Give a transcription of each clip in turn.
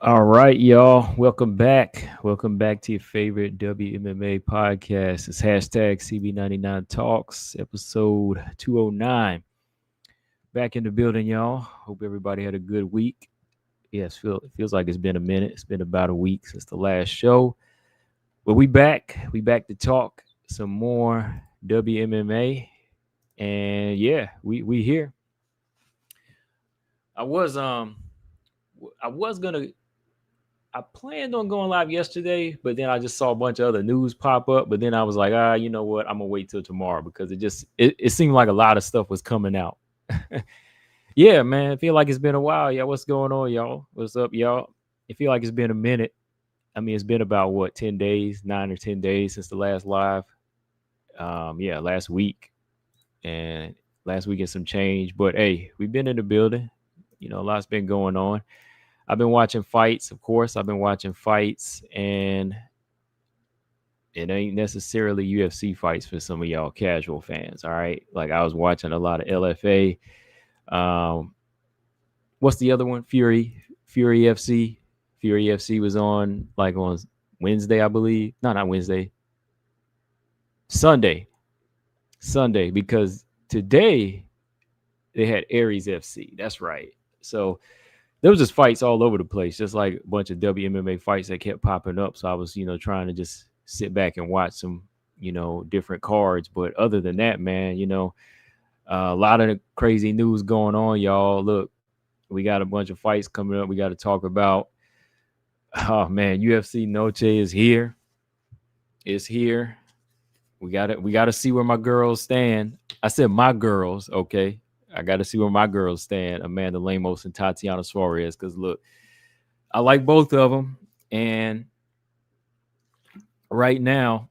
All right, y'all. Welcome back. Welcome back to your favorite WMMA podcast. It's hashtag CB99 Talks, episode 209. Back in the building, y'all. Hope everybody had a good week. Yes, it feels like it's been a minute. It's been about a week since the last show. But we back. We back to talk some more WMMA. And yeah, we here. I was I was gonna I planned on going live yesterday, but then I just saw a bunch of other news pop up. But then I was like, you know what? I'm gonna wait till tomorrow because it seemed like a lot of stuff was coming out. Yeah, man. I feel like it's been a while. Yeah, what's going on, y'all? What's up, y'all? I feel like it's been a minute. I mean, it's been about what 10 days, 9 or 10 days since the last live. Yeah, last week and last week and some change. But hey, we've been in the building. You know, a lot's been going on. I've been watching fights, of course. I've been watching fights, and it ain't necessarily UFC fights for some of y'all casual fans. All right, like I was watching a lot of LFA. Um, what's the other one? Fury FC. Fury FC was on like on Wednesday, I believe. No, not Wednesday. Sunday. Sunday, because today they had Aries FC. That's right. So there was just fights all over the place, just like a bunch of WMMA fights that kept popping up. So I was, trying to just sit back and watch some, different cards. But other than that, man, a lot of crazy news going on, y'all. Look, we got a bunch of fights coming up. We got to talk about. Oh man, UFC Noche is here. It's here. We gotta see where my girls stand. I said my girls, okay. I gotta see where my girls stand, Amanda Lemos and Tatiana Suarez. Because look, I like both of them, and right now,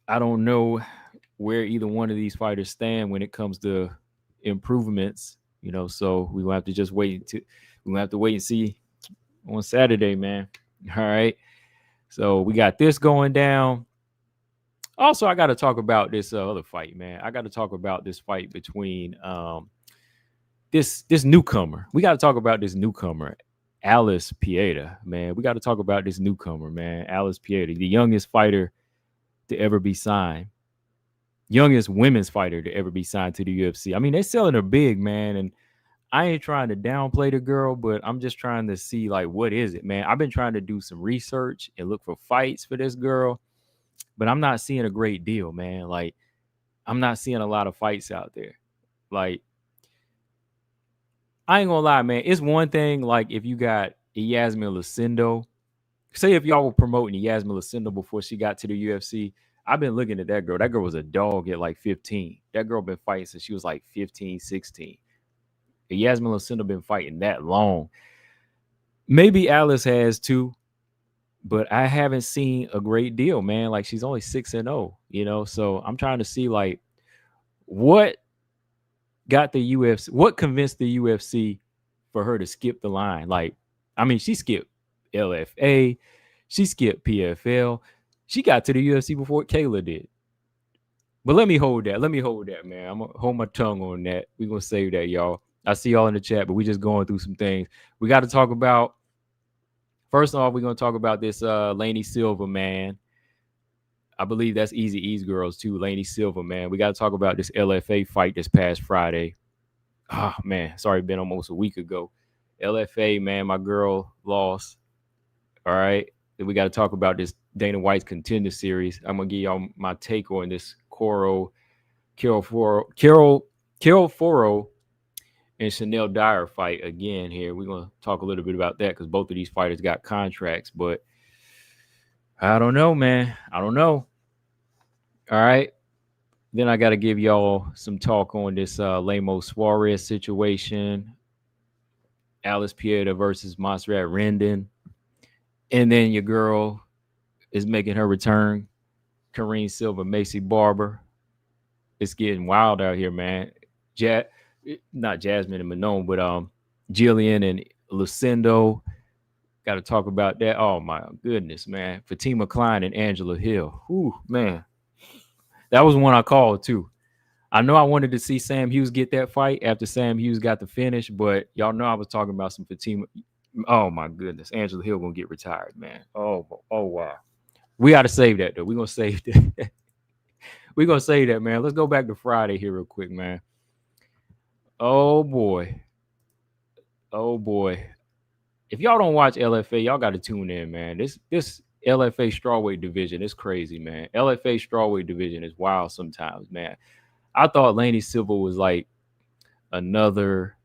I don't know where either one of these fighters stand when it comes to improvements. So we will have to just wait and see on Saturday, man. All right. So we got this going down. Also, I got to talk about this other fight, man. I got to talk about this fight between this newcomer. We got to talk about this newcomer, Alice Pieta, man. We got to talk about this newcomer, man. Alice Pieta, the youngest fighter to ever be signed, youngest women's fighter to ever be signed to the UFC. I mean, they're selling her big, man, and I ain't trying to downplay the girl, but I'm just trying to see like what is it, man. I've been trying to do some research and look for fights for this girl, but I'm not seeing a great deal, man. Like I'm not seeing a lot of fights out there. Like I ain't gonna lie, man. It's one thing like if you got Yasmin Lucindo. Say if y'all were promoting Yasmin Lucindo before she got to the UFC, I've been looking at that girl. That girl was a dog at like 15. That girl been fighting since she was like 15, 16. Yasmin Lucindo been fighting that long. Maybe Alice has too, but I haven't seen a great deal, man. Like she's only 6-0, So I'm trying to see like what got the UFC, what convinced the UFC for her to skip the line. Like, I mean, she skipped LFA, she skipped PFL, she got to the UFC before Kayla did. But let me hold that, man. I'm gonna hold my tongue on that. We're gonna save that, y'all. I see y'all in the chat, but we just going through some things. We got to talk about. First off, we're gonna talk about this Laney Silva, man. I believe that's Easy E's girls too. Laney Silva, man. We got to talk about this LFA fight this past Friday. Oh man, sorry, been almost a week ago. LFA, man, my girl lost. All right. Then we got to talk about this Dana White's Contender Series. I'm gonna give y'all my take on this Carol Foro and Chanel Dyer fight again here. We're going to talk a little bit about that because both of these fighters got contracts, but I don't know, man. I don't know. All right. Then I got to give y'all some talk on this Lemos Suarez situation, Alice Pieta versus Montserrat Rendon. And then your girl is making her return, Karine Silva, Macy Barber. It's getting wild out here, man. Not Jasmine and Manon, but Jillian and Lucindo. Got to talk about that. Oh my goodness, man. Fatima Klein and Angela Hill. Ooh, man. That was one I called too. I know I wanted to see Sam Hughes get that fight after Sam Hughes got the finish, but y'all know I was talking about some Fatima. Oh my goodness, Angela Hill gonna get retired, man. Oh wow. We gotta save that though. We're gonna save that. We're gonna save that, man. Let's go back to Friday here real quick, man. Oh boy. Oh boy. If y'all don't watch LFA, y'all gotta tune in, man. This LFA strawweight division is crazy, man. LFA strawweight division is wild sometimes, man. I thought Laney Silva was like another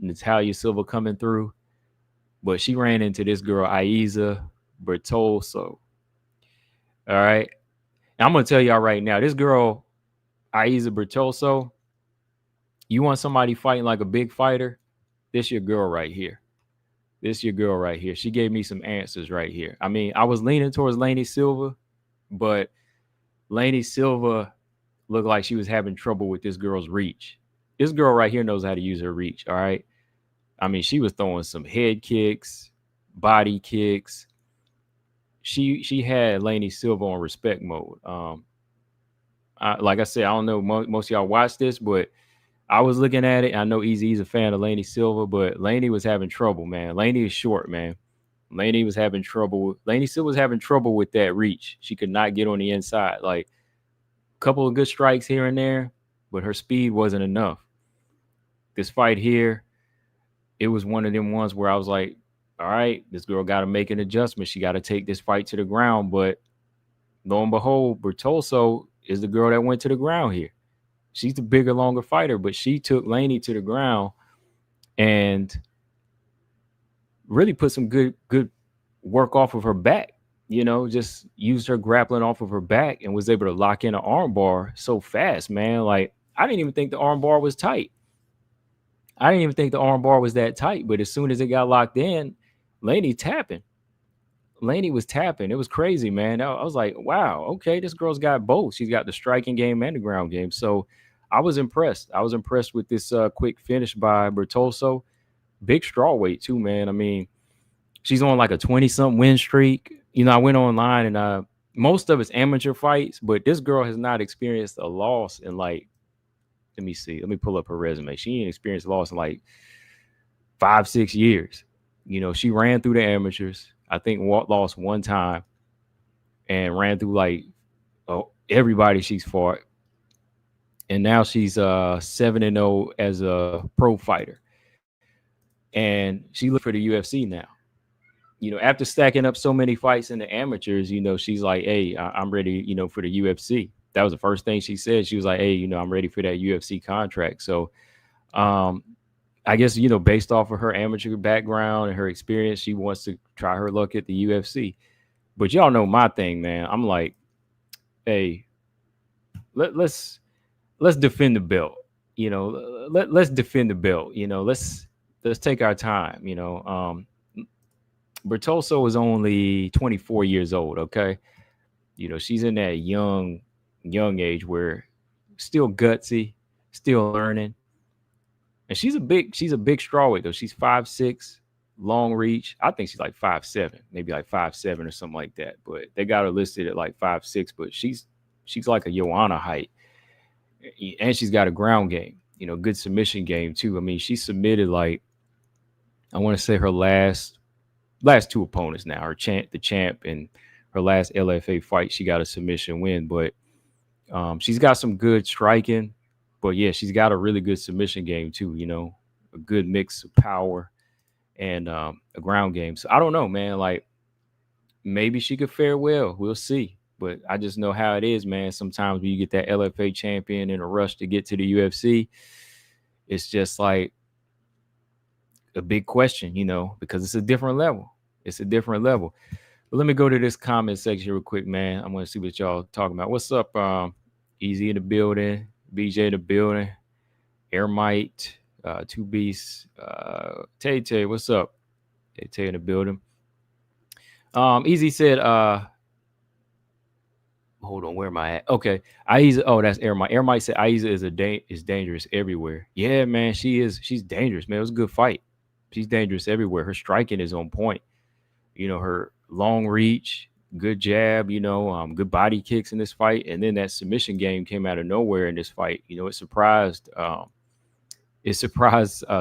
Natalia Silva coming through, but she ran into this girl Aiza Bertolso. All right. And I'm gonna tell y'all right now, this girl Aiza Bertolso, you want somebody fighting like a big fighter? This your girl right here. This your girl right here. She gave me some answers right here. I mean, I was leaning towards Laney Silva, but Laney Silva looked like she was having trouble with this girl's reach. This girl right here knows how to use her reach. All right. I mean, she was throwing some head kicks, body kicks. She had Laney Silva on respect mode. Like I said, I don't know most of y'all watch this, but I was looking at it. I know Easy's a fan of Laney Silva, but Laney was having trouble, man. Laney is short, man. Laney was having trouble. Laney Silva was having trouble with that reach. She could not get on the inside. Like a couple of good strikes here and there, but her speed wasn't enough. This fight here, it was one of them ones where I was like, all right, this girl got to make an adjustment. She got to take this fight to the ground. But lo and behold, Bertolso is the girl that went to the ground here. She's the bigger, longer fighter, but she took Laney to the ground and really put some good work off of her back. You know, just used her grappling off of her back and was able to lock in an armbar so fast, man. Like, I didn't even think the armbar was tight. I didn't even think the armbar was that tight, but as soon as it got locked in, Laney tapping. Laney was tapping. It was crazy, man. I was like, wow, okay, this girl's got both. She's got the striking game and the ground game. So I was impressed. I was impressed with this quick finish by Bertolso. Big strawweight too, man. I mean, she's on like a 20-something win streak. You know, I went online and most of it's amateur fights, but this girl has not experienced a loss in like, let me see. Let me pull up her resume. She ain't experienced a loss in like 5-6 years. You know, she ran through the amateurs. I think lost one time and ran through like everybody she's fought. And now she's 7-0 as a pro fighter. And she looked for the UFC now. You know, after stacking up so many fights in the amateurs, you know, she's like, hey, I'm ready, you know, for the UFC. That was the first thing she said. She was like, hey, you know, I'm ready for that UFC contract. So I guess, you know, based off of her amateur background and her experience, she wants to try her luck at the UFC. But y'all know my thing, man. I'm like, hey, let's defend the belt. You know, let's defend the belt. You know, let's take our time. You know, Bertolso is only 24 years old. Okay, you know, she's in that young age where still gutsy, still learning. And she's a big strawweight though. She's 5'6", long reach. I think she's like 5'7", maybe like 5'7" or something like that. But they got her listed at like 5'6", but she's like a Joanna height. And she's got a ground game, you know, good submission game too. I mean, she submitted like, I want to say her last two opponents now, the champ and her last LFA fight, she got a submission win, but she's got some good striking. But yeah, she's got a really good submission game too, you know, a good mix of power and a ground game. So I don't know, man, like maybe she could fare well. We'll see. But I just know how it is, man. Sometimes when you get that LFA champion in a rush to get to the UFC, it's just like a big question, you know, because it's a different level. It's a different level. But let me go to this comment section real quick, man. I want to see what y'all talking about. What's up? Easy in the building. BJ in the building, Airmite, Two Beasts, Tay, what's up? Tay in the building. Easy said, hold on, where am I at? Okay, Aiza. Oh, that's Airmite. Airmite said Aiza is dangerous everywhere. Yeah, man, she is. She's dangerous, man. It was a good fight. She's dangerous everywhere. Her striking is on point. You know, her long reach, good jab, you know, good body kicks in this fight. And then that submission game came out of nowhere in this fight. You know, it surprised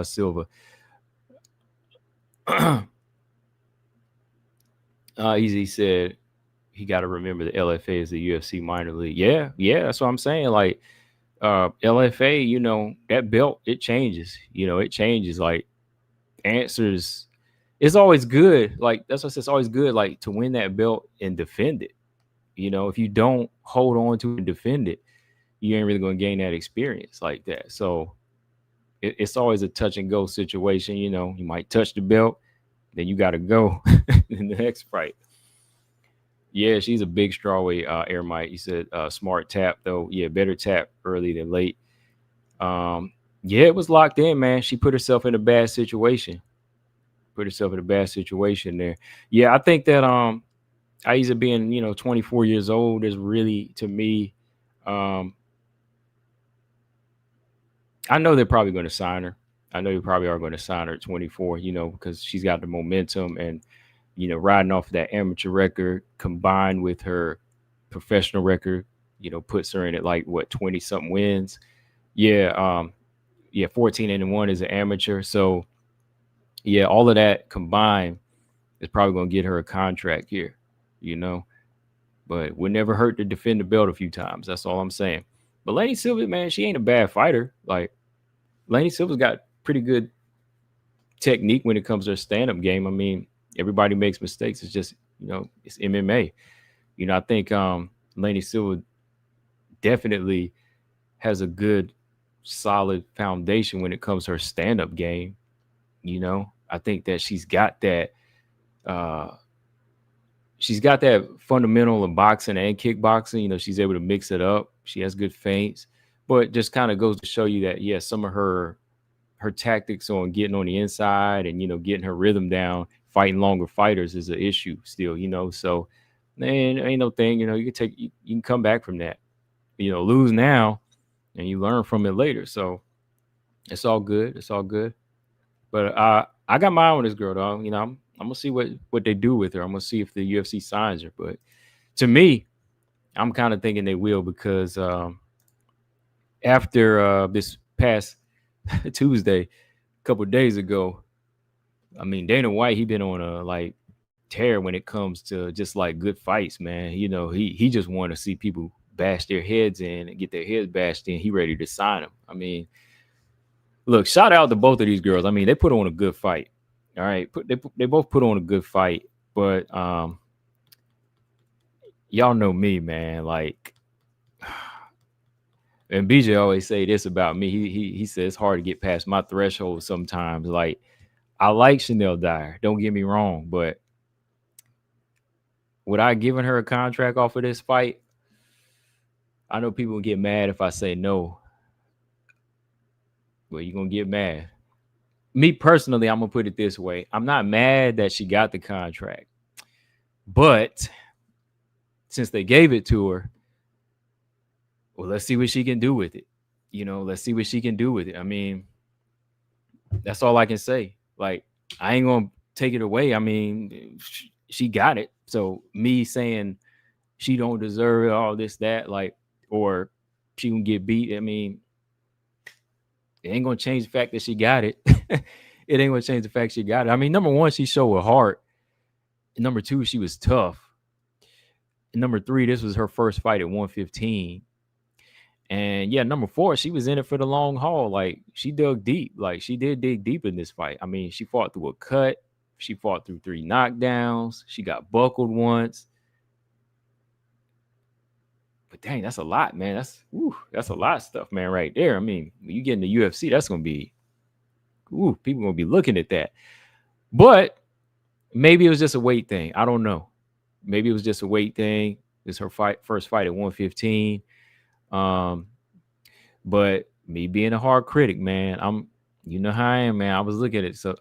Silva. Easy said he got to remember the LFA is the UFC minor league. Yeah, yeah, that's what I'm saying. Like LFA, that belt, it changes. It changes. Like answers, it's always good. Like that's what I said, it's always good, like to win that belt and defend it. If you don't hold on to it and defend it, you ain't really gonna gain that experience like that. So it's always a touch and go situation. You might touch the belt, then you got to go in the next fight. Yeah, she's a big strawweight, Air Mike. You said smart tap though. Yeah, better tap early than late. Yeah, it was locked in, man. She put herself in a bad situation. Put herself in a bad situation there. Yeah, I think that Aiza being 24 years old is really, to me, I know they're probably going to sign her. I know you probably are going to sign her at 24, because she's got the momentum and, riding off that amateur record combined with her professional record, puts her in at like what, 20 something wins. Yeah. Yeah. 14-1 as an amateur. So yeah, all of that combined is probably going to get her a contract here, but it would never hurt to defend the belt a few times. That's all I'm saying. But Lady Silva, man, she ain't a bad fighter. Like Lady Silva's got pretty good technique when it comes to her stand-up game. I mean, everybody makes mistakes. It's just, it's MMA. I think Lady Silva definitely has a good, solid foundation when it comes to her stand-up game. I think that she's got that fundamental of boxing and kickboxing. She's able to mix it up. She has good feints, but just kind of goes to show you that, yeah, some of her tactics on getting on the inside and, getting her rhythm down, fighting longer fighters is an issue still, so man, ain't no thing, you can come back from that, lose now and you learn from it later. So it's all good. It's all good. But I got my eye on this girl, though. I'm gonna see what they do with her. I'm gonna see if the UFC signs her. But to me, I'm kind of thinking they will, because after this past Tuesday, a couple of days ago, I mean, Dana White, he been on a like tear when it comes to just like good fights, man. He just want to see people bash their heads in and get their heads bashed in. He ready to sign them. I mean, look, shout out to both of these girls. I mean, they put on a good fight. All right, they both put on a good fight, but y'all know me, man. Like, and BJ always say this about me. He says it's hard to get past my threshold sometimes. Like, I like Chanel Dyer. Don't get me wrong, but would I given her a contract off of this fight? I know people will get mad if I say no. Well, you're gonna get mad. Me personally, I'm gonna put it this way. I'm not mad that she got the contract, but since they gave it to her, well, let's see what she can do with it. Let's see what she can do with it. I mean, that's all I can say. Like, I ain't gonna take it away. I mean, she got it. So me saying she don't deserve it, all this, that, like, or she can get beat, I mean, it ain't gonna change the fact that she got it. It ain't gonna change the fact she got it. I mean, number one, she showed her heart. And number two, she was tough. And number three, this was her first fight at 115. And yeah, number four, she was in it for the long haul. Like, she dug deep. Like, she did dig deep in this fight. I mean, she fought through a cut. She fought through 3 knockdowns. She got buckled once. But dang, that's a lot, man. That's a lot of stuff, man, right there. I mean, when you get in the UFC, that's gonna be, people gonna be looking at that. But maybe it was just a weight thing. I don't know. Maybe it was just a weight thing. It's her first fight at 115. But me being a hard critic, man, you know how I am, man. I was looking at some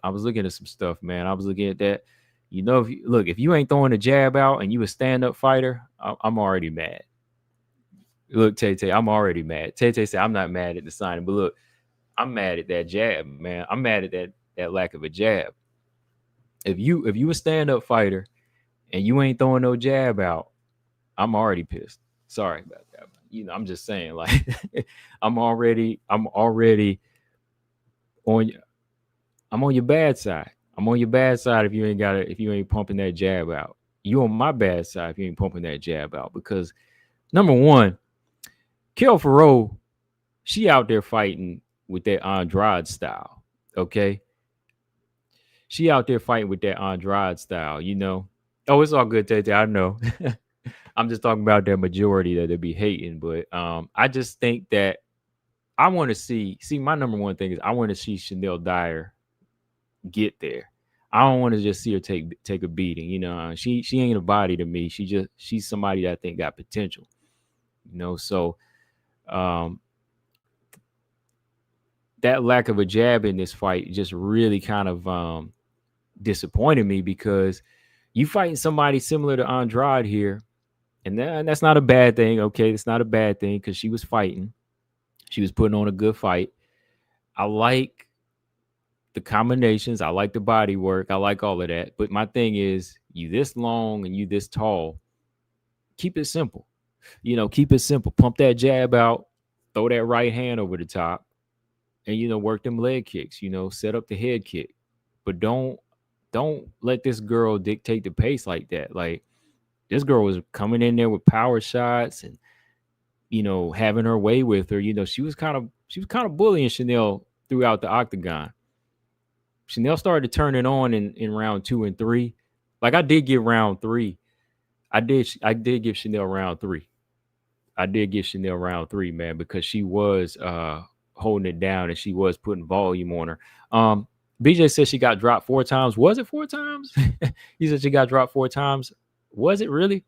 stuff, man. I was looking at that. If you ain't throwing a jab out and you a stand-up fighter, I'm already mad. Look, Tay, I'm already mad. Tay said I'm not mad at the signing, but look, I'm mad at that jab, man. I'm mad at that lack of a jab. If you a stand-up fighter and you ain't throwing no jab out, I'm already pissed. Sorry about that. I'm just saying, like, I'm already on your bad side. I'm on your bad side if you ain't pumping that jab out. You on my bad side if you ain't pumping that jab out. Because number one, Kel Foro, she out there fighting with that Andrade style. Okay. She out there fighting with that Andrade style, you know. Oh, it's all good, Tate. I know. I'm just talking about that majority that they be hating. But I just think that I want to see my number one thing is I want to see Chanel Dyer get there. I don't want to just see her take a beating. You know, she ain't a body to me. She's somebody that I think got potential. You know, so um, that lack of a jab in this fight just really kind of disappointed me because you fighting somebody similar to Andrade here, and that's not a bad thing. Okay, it's not a bad thing because she was fighting, she was putting on a good fight. I like the combinations. I like the body work. I like all of that. But my thing is, you this long and you this tall. Keep it simple. You know, keep it simple. Pump that jab out. Throw that right hand over the top, and work them leg kicks. Set up the head kick. But don't let this girl dictate the pace like that. Like this girl was coming in there with power shots and having her way with her. She was kind of bullying Chanel throughout the octagon. Chanel started to turn it on in round 2 and 3. Like I did give round 3. I did give Chanel round 3. I did give Chanel round 3, man, because she was holding it down and she was putting volume on her. BJ said she got dropped 4 times. Was it 4 times? He said she got dropped 4 times. Was it really?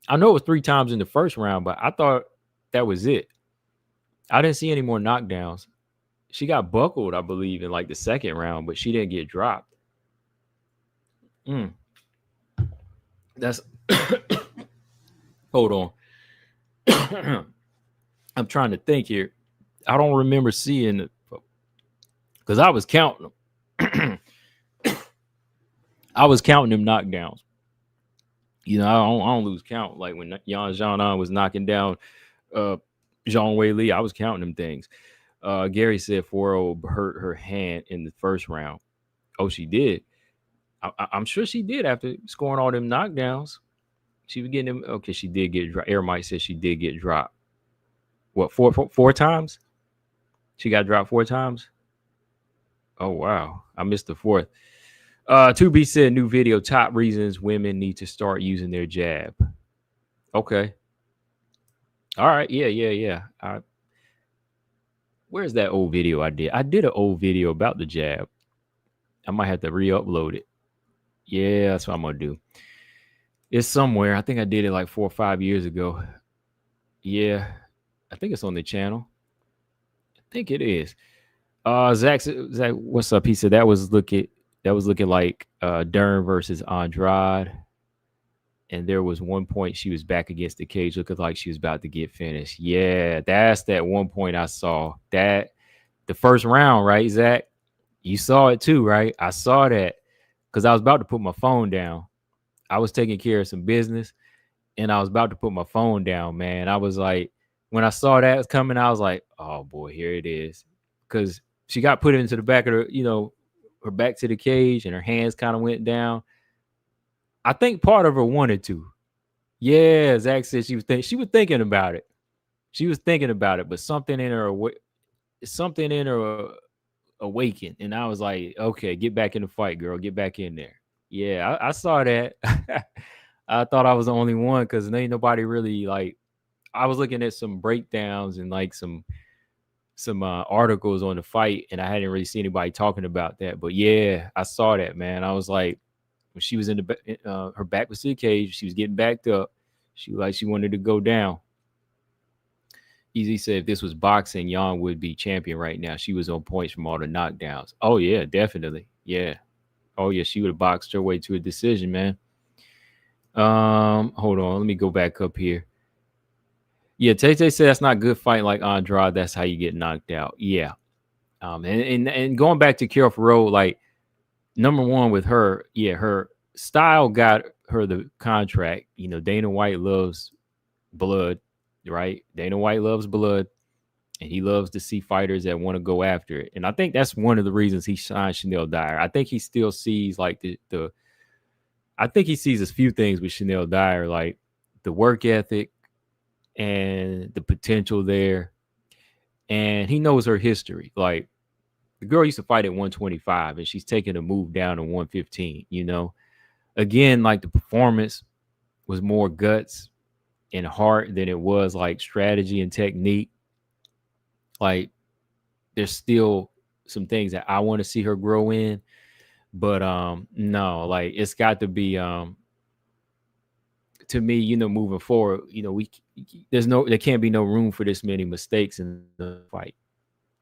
I know it was 3 times in the first round, but I thought that was it. I didn't see any more knockdowns. She got buckled, I believe, in like the second round, but she didn't get dropped. That's hold on. I'm trying to think here. I don't remember seeing it because I was counting them. I was counting them knockdowns. I don't lose count. Like when Yan Zhanan was knocking down Zhang Wei Li, I was counting them things. Gary said Foro hurt her hand in the first round. Oh, she did. I'm sure she did after scoring all them knockdowns. She was getting them. Okay, she did get dropped. Air Mike said she did get dropped. What, four times? She got dropped 4 times? Oh, wow. I missed the 4th. 2B said new video, top reasons women need to start using their jab. Okay. All right. Yeah. Where's that old video I did? I did an old video about the jab. I might have to re-upload it. Yeah, that's what I'm going to do. It's somewhere. I think I did it like 4 or 5 years ago. Yeah. I think it's on the channel. I think it is. Zach, what's up? He said that was looking like Dern versus Andrade. And there was one point she was back against the cage looking like she was about to get finished. Yeah, that's that one point I saw. That the first round, right, Zach? You saw it too, right? I saw that because I was about to put my phone down. I was taking care of some business and I was about to put my phone down, man. I was like, when I saw that coming, I was like, oh boy, here it is. Because she got put into the back of her, her back to the cage and her hands kind of went down. I think part of her wanted to. Yeah, Zach said she was thinking about it. She was thinking about it, but something in her awakened. And I was like, okay, get back in the fight, girl. Get back in there. Yeah, I saw that. I thought I was the only one because ain't nobody really like. I was looking at some breakdowns and like some articles on the fight, and I hadn't really seen anybody talking about that. But yeah, I saw that, man. I was like, when she was in the her back was to the cage, she was getting backed up. She wanted to go down. Easy said if this was boxing, Yang would be champion right now. She was on points from all the knockdowns. Oh yeah, definitely. Yeah. Oh yeah, she would have boxed her way to a decision, man. Hold on, let me go back up here. Yeah, Tay said that's not good fighting like Andrade. That's how you get knocked out. Yeah. And going back to Carol Foro, like number one with her, yeah, her style got her the contract. Dana White loves blood, right? Dana White loves blood. and he loves to see fighters that want to go after it. And I think that's one of the reasons he signed Chanel Dyer. I think he still sees like the I think he sees a few things with Chanel Dyer, like the work ethic and the potential there. And he knows her history. Like the girl used to fight at 125 and she's taking a move down to 115, you know. Again, like the performance was more guts and heart than it was like strategy and technique. Like there's still some things that I want to see her grow in, but no, like it's got to be to me, you know, moving forward, you know, there can't be no room for this many mistakes in the fight.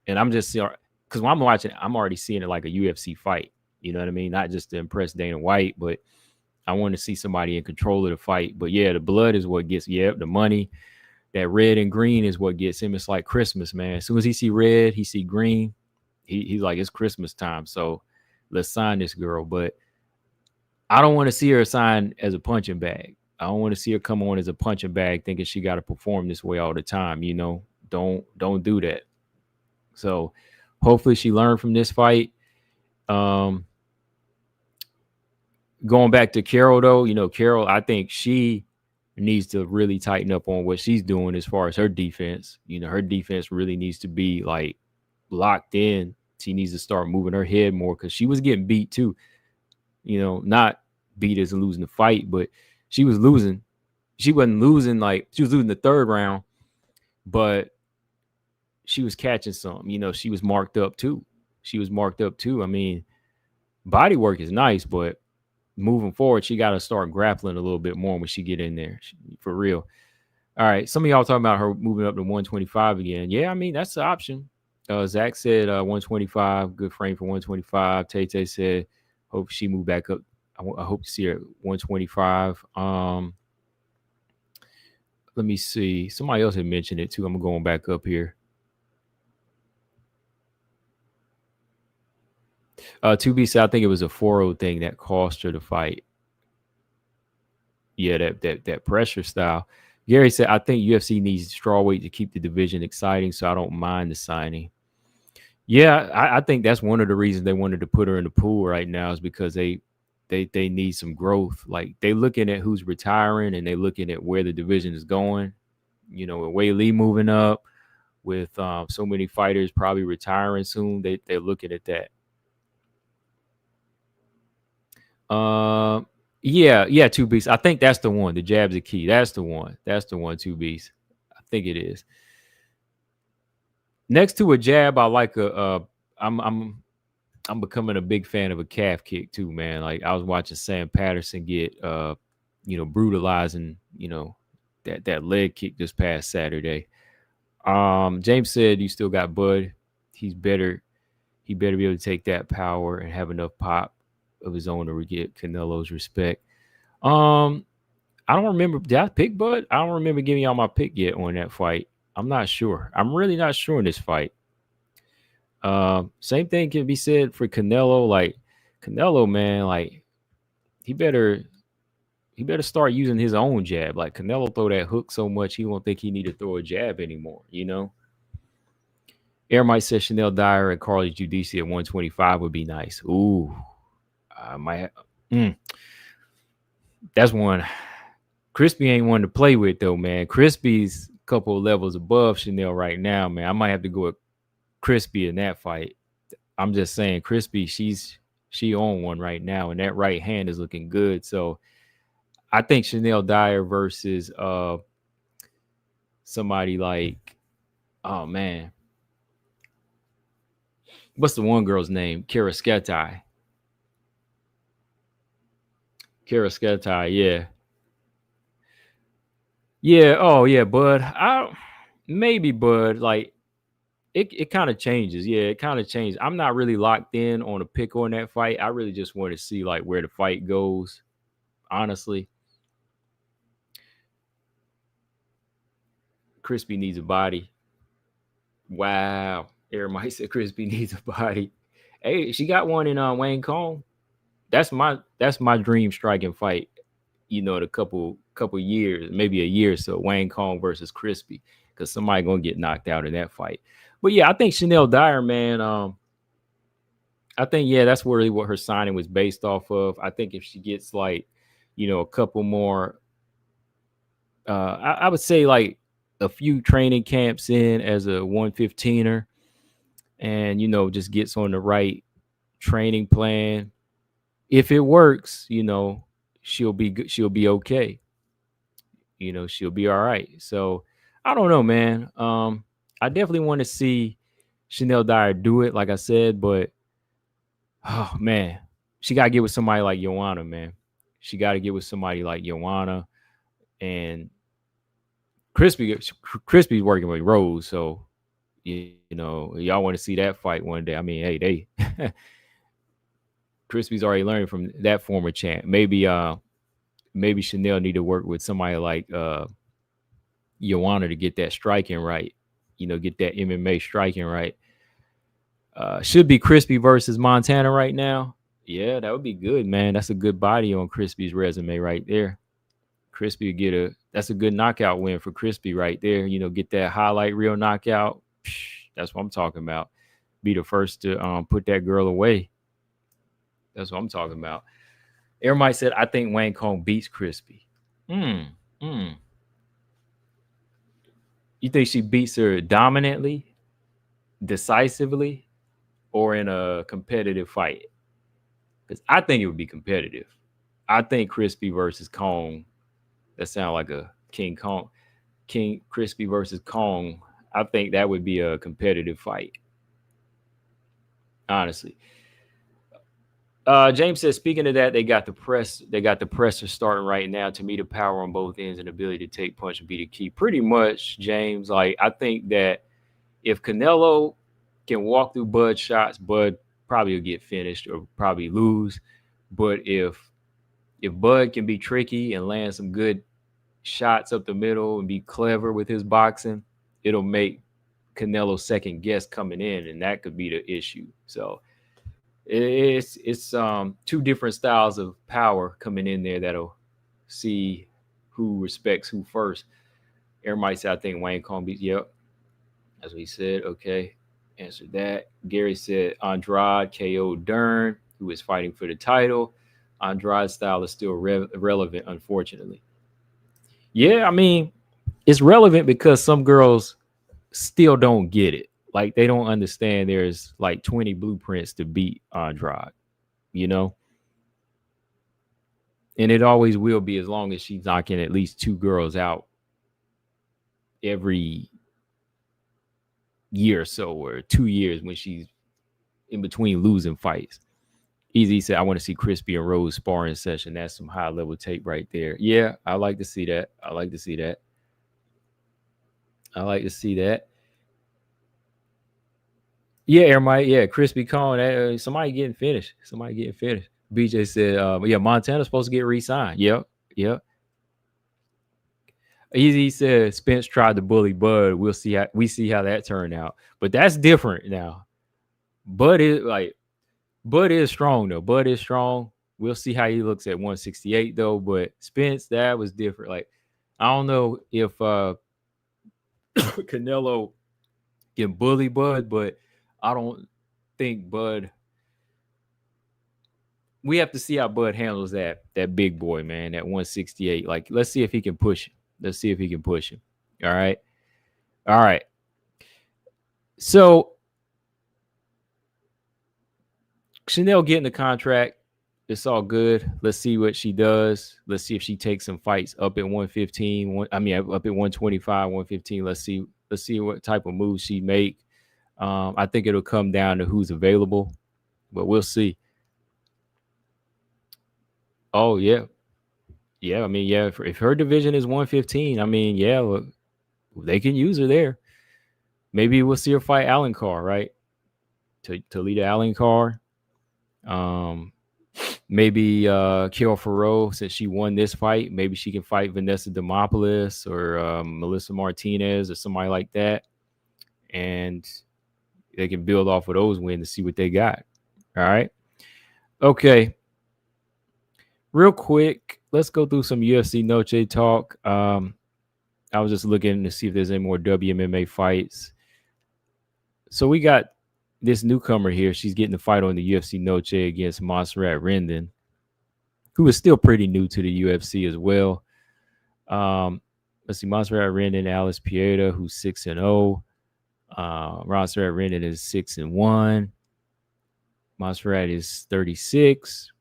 And I'm just because when I'm watching it, I'm already seeing it like a UFC fight. You know what I mean? Not just to impress Dana White, but I want to see somebody in control of the fight. But yeah, the blood is what gets the money. That red and green is what gets him. It's like Christmas, man. As soon as he see red, he see green. He's like, it's Christmas time, so let's sign this girl. But I don't want to see her sign as a punching bag. I don't want to see her come on as a punching bag thinking she got to perform this way all the time. You know, don't do that. So hopefully she learned from this fight. Going back to Carol, though, you know, Carol, I think she needs to really tighten up on what she's doing as far as her defense. You know, her defense really needs to be like locked in. She needs to start moving her head more because she was getting beat too. You know, not beat as in losing the fight, but she was losing. She wasn't losing like she was losing the third round, but she was catching some. You know, she was marked up too. I mean, body work is nice, but moving forward, she got to start grappling a little bit more when she get in there, for real. All right, some of y'all talking about her moving up to 125 again. Yeah, I mean, that's the option. Zach said 125, good frame for 125. Tay said, hope she moved back up. I hope to see her at 125. Let me see. Somebody else had mentioned it too. I'm going back up here. 2B said, I think it was a Foro thing that cost her the fight. Yeah, that pressure style. Gary said, I think UFC needs strawweight to keep the division exciting, so I don't mind the signing. Yeah, I think that's one of the reasons they wanted to put her in the pool right now is because they need some growth. Like they looking at who's retiring and they looking at where the division is going. You know, with Wei Lee moving up, with so many fighters probably retiring soon, they're looking at that. Yeah, Two Beasts. I think that's the one. The jab's the key. That's the one. Two Beasts. I think it is. Next to a jab, I like I'm becoming a big fan of a calf kick too, man. Like I was watching Sam Patterson get brutalizing, that leg kick this past Saturday. James said you still got Bud. He better be able to take that power and have enough pop of his own to get Canelo's respect. I don't remember. Did I pick Bud? I don't remember giving y'all my pick yet on that fight. I'm not sure. I'm really not sure in this fight. Same thing can be said for Canelo. Like Canelo, man, like he better start using his own jab. Like Canelo throw that hook so much he won't think he need to throw a jab anymore. You know. Air might say Chanel Dyer and Carly Giudice at 125 would be nice. Ooh, I might. That's one. Crispy ain't one to play with though, man. Crispy's a couple of levels above Chanel right now, man. I might have to go with Crispy in that fight. I'm just saying, Crispy, she on one right now, and that right hand is looking good. So I think Chanel Dyer versus somebody like, oh man, what's the one girl's name? Karasketai, yeah. Yeah, oh yeah, Bud. Maybe Bud, like it kind of changes. Yeah, it kind of changes. I'm not really locked in on a pick on that fight. I really just want to see like where the fight goes, honestly. Crispy needs a body. Wow. Everybody said Crispy needs a body. Hey, she got one in Wayne Kong. That's my dream striking fight. In a couple years, maybe a year or so. Wayne Kong versus Crispy. because somebody gonna get knocked out in that fight. But yeah, I think Chanel Dyer, man. I think that's really what her signing was based off of. I think if she gets like, a couple more, I would say like a few training camps in as a 115er, and just gets on the right training plan. If it works, she'll be good. She'll be okay. She'll be all right. So I don't know, man. I definitely want to see Chanel Dyer do it, like I said, but oh man, she gotta get with somebody like Joanna, man. She gotta get with somebody like Joanna, and Crispy's working with Rose, so y'all want to see that fight one day. I mean, hey, they Crispy's already learning from that former champ. Maybe Chanel need to work with somebody like Joanna to get that striking right. Get that MMA striking right. Should be Crispy versus Montana right now. Yeah, that would be good, man. That's a good body on Crispy's resume right there. Crispy that's a good knockout win for Crispy right there. Get that highlight reel knockout. That's what I'm talking about. Be the first to put that girl away. That's what I'm talking about. Everybody said, I think Wayne Kong beats Crispy. You think she beats her dominantly, decisively, or in a competitive fight? Because I think it would be competitive. I think Crispy versus Kong. That sounds like a King Crispy versus Kong. I think that would be a competitive fight. Honestly. James says, speaking of that, they got the presser starting right now. To me, the power on both ends and ability to take punch would be the key. Pretty much, James. Like, I think that if Canelo can walk through Bud's shots, Bud probably will get finished or probably lose. But if Bud can be tricky and land some good shots up the middle and be clever with his boxing, it'll make Canelo second guess coming in, and that could be the issue. So it's two different styles of power coming in there that'll see who respects who first. Everybody said, I think Wayne Kong beats. Yep, as we said. Okay, answered that. Gary said Andrade KO Dern, who is fighting for the title. Andrade's style is still relevant, unfortunately. Yeah, I mean, it's relevant because some girls still don't get it. Like, they don't understand there's like 20 blueprints to beat Andrade, And it always will be, as long as she's knocking at least two girls out every year or so, or 2 years when she's in between losing fights. Easy said, I want to see Crispy and Rose sparring session. That's some high level tape right there. Yeah, I like to see that. I like to see that. Yeah, everybody. Yeah, Crispy Kong. Somebody getting finished. BJ said, yeah, Montana's supposed to get re-signed. Yep. Easy said, Spence tried to bully Bud. We see how that turned out. But that's different now. Bud is strong, though. Bud is strong. We'll see how he looks at 168, though. But Spence, that was different. Like, I don't know if Canelo can bully Bud, but I don't think Bud. We have to see how Bud handles that big boy, man, that 168. Like, let's see if he can push him. All right. So Chanel getting the contract. It's all good. Let's see what she does. Let's see if she takes some fights up at 115. Up at 125, 115. Let's see what type of moves she make. I think it'll come down to who's available, but we'll see. Oh, yeah. Yeah, I mean, yeah, if her division is 115, I mean, yeah, look, they can use her there. Maybe we'll see her fight Alan Carr, right? To lead Alan Carr. Maybe Kiel Foro, since she won this fight, maybe she can fight Vanessa Demopoulos or Melissa Martinez or somebody like that. And they can build off of those wins to see what they got. All right. Okay. Real quick, let's go through some UFC Noche talk. I was just looking to see if there's any more WMMA fights. So we got this newcomer here. She's getting the fight on the UFC Noche against Montserrat Rendon, who is still pretty new to the UFC as well. Let's see, Montserrat Rendon, Alice Pieta, who's 6-0. Montserrat Rendon is 6-1. Montserrat is 36.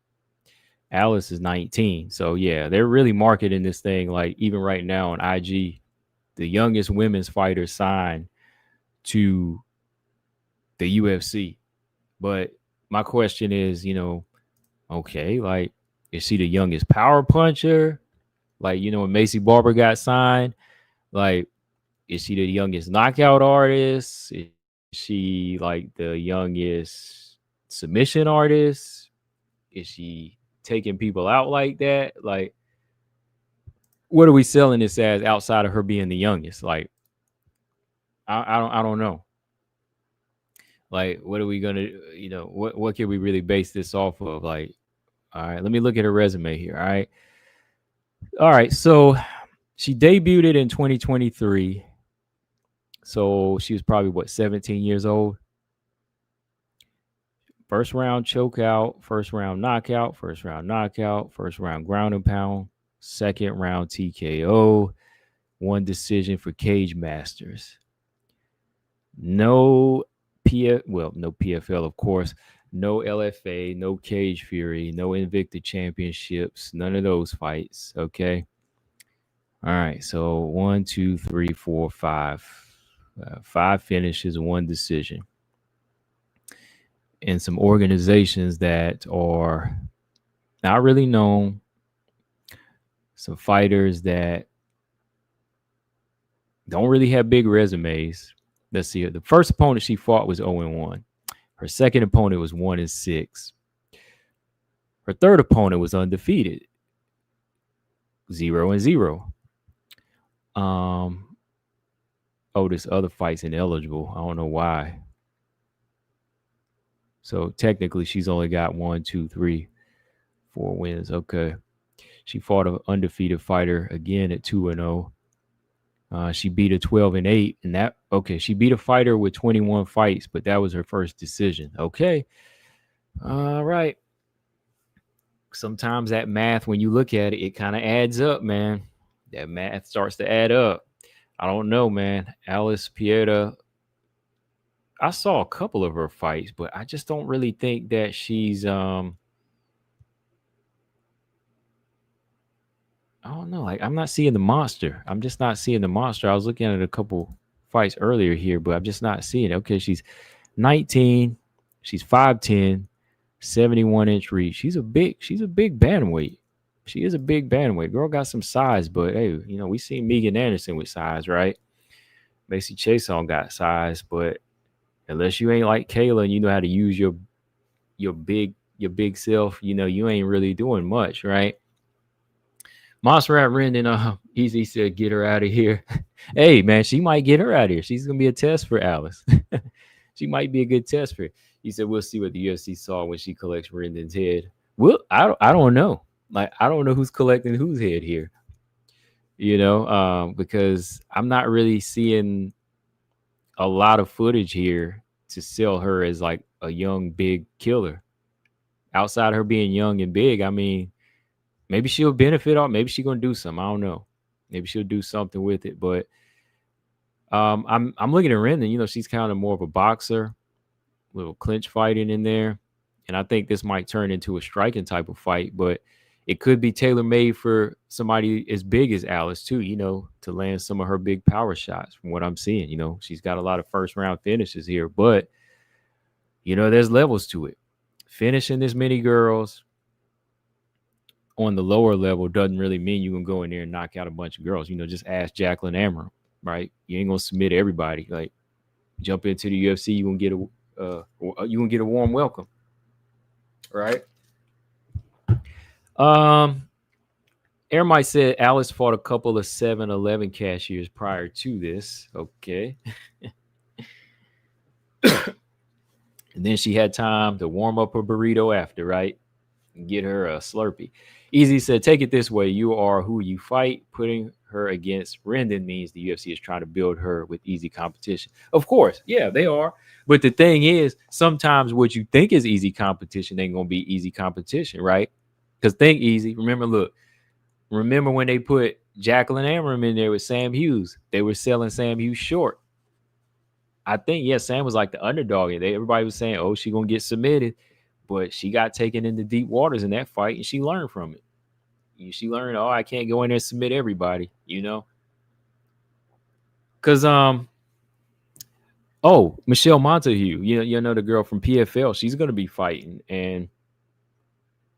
Alice is 19. So yeah, they're really marketing this thing like even right now on IG, the youngest women's fighter signed to the UFC. But my question is, okay, like, is she the youngest power puncher? Like, when Macy Barber got signed, like, is she the youngest knockout artist? Is she like the youngest submission artist? Is she taking people out like that? Like, what are we selling this as outside of her being the youngest? Like, I don't know. Like, what are we gonna, what can we really base this off of? Like, all right, let me look at her resume here. All right. So she debuted in 2023. So she was probably 17 years old. First round chokeout, first round knockout, first round knockout, first round ground and pound, second round TKO, one decision for Cage Masters. No PFL, of course. No LFA, no Cage Fury, no Invicta Championships, none of those fights. Okay. All right. So 1, 2, 3, 4, 5. 5 finishes, one decision. And some organizations that are not really known. Some fighters that don't really have big resumes. Let's see. The first opponent she fought was 0-1. Her second opponent was 1-6. Her third opponent was undefeated, 0-0. This other fight's ineligible. I don't know why. So technically, she's only got 1, 2, 3, 4 wins. Okay. She fought an undefeated fighter again at 2-0. She beat a 12-8, and she beat a fighter with 21 fights, but that was her first decision. Okay. All right. Sometimes that math, when you look at it, it kind of adds up, man. That math starts to add up. I don't know, man. Alice Pieta, I saw a couple of her fights, but I just don't really think that she's I don't know. Like, I'm not seeing the monster. I'm just not seeing the monster. I was looking at a couple fights earlier here, but I'm just not seeing it. Okay, she's 19. She's 5'10", 71-inch reach. She's a big bantamweight. She is a big bantamweight. Girl got some size, but hey, we seen Megan Anderson with size, right? Macy Chason got size, but unless you ain't like Kayla and you know how to use your big self, you ain't really doing much, right? Montserrat Rendon, Easy said, get her out of here. Hey, man, she might get her out of here. She's going to be a test for Alice. She might be a good test for her. He said, we'll see what the UFC saw when she collects Rendon's head. Well, I don't know. Like, I don't know who's collecting whose head here, because I'm not really seeing a lot of footage here to sell her as like a young, big killer. Outside of her being young and big, I mean, maybe she'll benefit off. Maybe she's gonna do something. I don't know. Maybe she'll do something with it. But I'm looking at Rendon. She's kind of more of a boxer, little clinch fighting in there, and I think this might turn into a striking type of fight. But it could be tailor made for somebody as big as Alice too. To land some of her big power shots. From what I'm seeing, she's got a lot of first round finishes here, but there's levels to it. Finishing this many girls on the lower level doesn't really mean you can go in there and knock out a bunch of girls. Just ask Jacqueline Amram, right? You ain't gonna submit everybody. Like, jump into the UFC, you gonna get a warm welcome, right? Ermite said Alice fought a couple of 7-Eleven cashiers prior to this. Okay. And then she had time to warm up her burrito after, right? And get her a Slurpee. Easy said, take it this way. You are who you fight. Putting her against Rendon means the UFC is trying to build her with easy competition. Of course, yeah, they are. But the thing is, sometimes what you think is easy competition ain't gonna be easy competition, right? Because think easy. Remember when they put Jacqueline Amram in there with Sam Hughes? They were selling Sam Hughes short. I think, yeah, Sam was like the underdog. And everybody was saying, oh, she gonna get submitted. But she got taken into deep waters in that fight, and she learned from it. She learned, oh, I can't go in there and submit everybody, Because Michelle Montague, you know the girl from PFL, she's gonna be fighting, and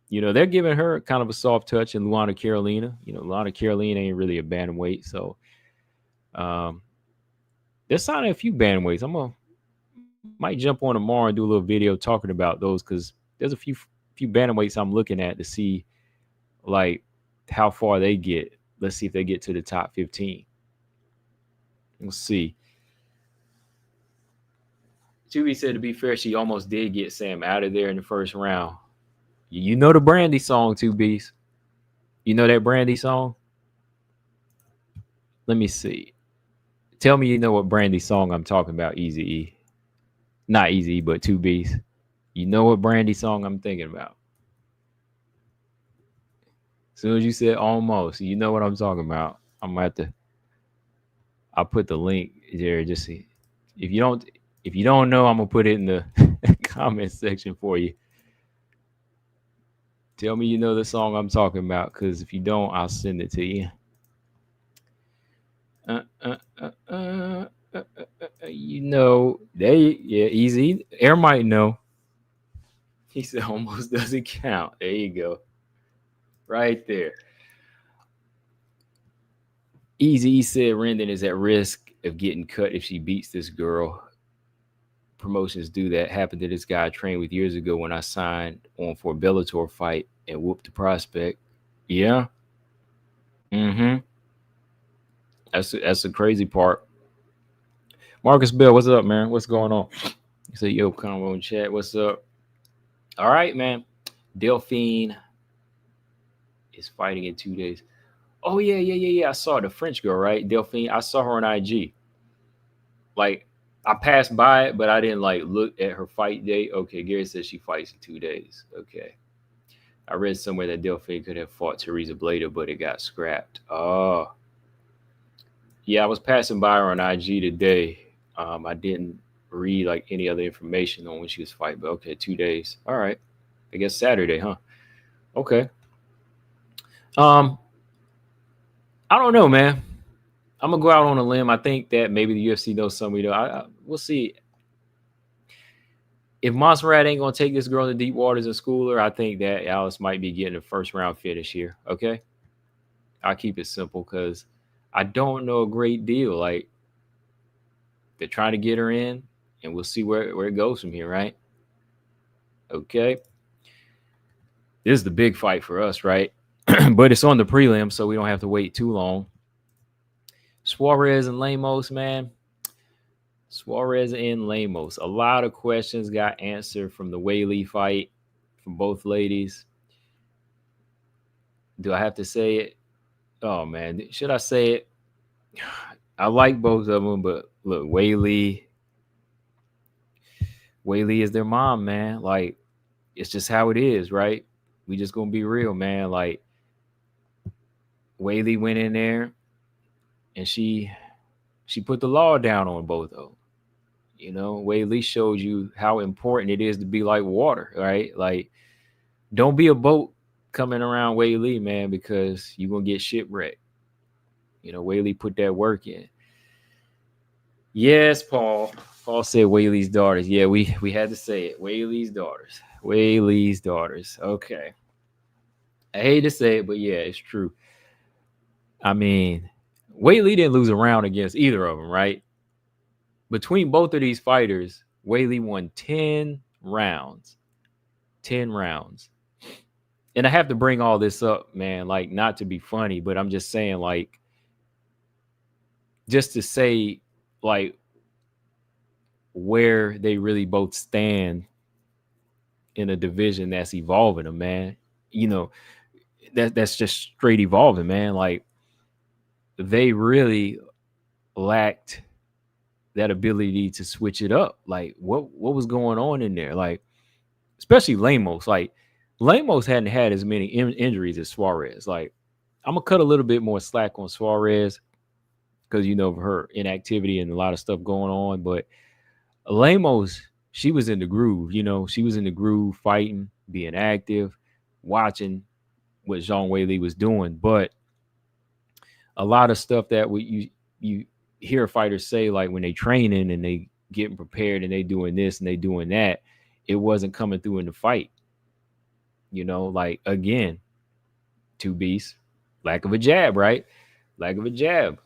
they're giving her kind of a soft touch in Luana Carolina. Luana Carolina ain't really a bantamweight, so they're signing a few bantamweights. Might jump on tomorrow and do a little video talking about those, because there's a few bantamweights I'm looking at to see like how far they get. Let's see if they get to the top 15. We'll see. Tubi said, to be fair, she almost did get Sam out of there in the first round. You know the Brandy song, 2Bs? You know that Brandy song? Let me see. Tell me you know what Brandy song I'm talking about, Easy E. Not Easy E, but 2Bs. You know what Brandy song I'm thinking about. As soon as you said almost, you know what I'm talking about. I'm gonna have to. I'll put the link there. Just see. If you don't know, I'm gonna put it in the comment section for you. Tell me you know the song I'm talking about, because if you don't, I'll send it to you. Easy. Air might know. He said almost doesn't count. There you go. Right there. Easy said Rendon is at risk of getting cut if she beats this girl. Promotions do that. Happened to this guy I trained with years ago when I signed on for a Bellator fight and whooped the prospect. Yeah. Mm-hmm. That's the crazy part. Marcus Bell, what's up, man? What's going on? You say, yo, convo in chat. What's up? All right, man. Delphine is fighting in 2 days. Oh, yeah. I saw the French girl, right? Delphine. I saw her on IG. Like, I passed by it, but I didn't look at her fight date. Okay, Gary says she fights in 2 days. Okay. I read somewhere that Delphine could have fought Teresa Blader, but it got scrapped. Oh. Yeah, I was passing by her on IG today. I didn't read any other information on when she was fighting, but okay, 2 days. All right. I guess Saturday, huh? Okay. I don't know, man. I'm gonna go out on a limb. I think that maybe the UFC knows something we know. We'll see. If Montserrat ain't gonna take this girl in the deep waters and school her, I think that Alice might be getting a first round finish here. Okay. I'll keep it simple because I don't know a great deal. They're trying to get her in, and we'll see where it goes from here, right? Okay. This is the big fight for us, right? But it's on the prelim, so we don't have to wait too long. Suarez and Lemos, man. Suarez and Lemos. A lot of questions got answered from the Weili fight from both ladies. Do I have to say it? Oh, man. Should I say it? I like both of them, but look, Weili is their mom, man. It's just how it is, right? We just gonna be real, man. Weili went in there and she put the law down on both of them. Weili showed you how important it is to be like water, right? Don't be a boat coming around Weili, man, because you're gonna get shipwrecked. Weili put that work in. Yes, Paul. Paul said Weili's daughters. Yeah, we had to say it. Weili's daughters. Weili's daughters. Okay. I hate to say it, but yeah, it's true. I mean, Weili didn't lose a round against either of them, right? Between both of these fighters, Weili won 10 rounds. 10 rounds. And I have to bring all this up, man, not to be funny, but I'm just saying, just to say, where they really both stand in a division that's evolving them, man. That's just straight evolving, man. they really lacked that ability to switch it up. Like what was going on in there? Like especially Lemos. Like Lemos hadn't had as many injuries as Suarez. Like I'm gonna cut a little bit more slack on Suarez because of her inactivity and a lot of stuff going on. But Lemos, she was in the groove. She was in the groove, fighting, being active, watching what Zhang Weili was doing. But a lot of stuff that you hear fighters say, like when they training and they getting prepared and they doing this and they doing that, it wasn't coming through in the fight. Like again, two beasts, lack of a jab, right? Lack of a jab.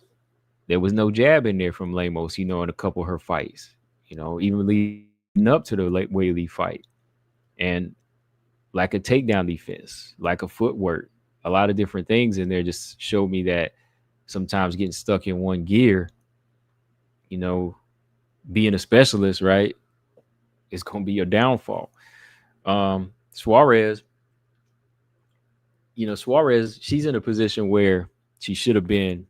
There was no jab in there from Lemos, in a couple of her fights, even leading up to the Weili fight. And lack of takedown defense, lack of footwork, a lot of different things in there just showed me that sometimes getting stuck in one gear, being a specialist, right, is going to be your downfall. Suarez, Suarez, she's in a position where she should have been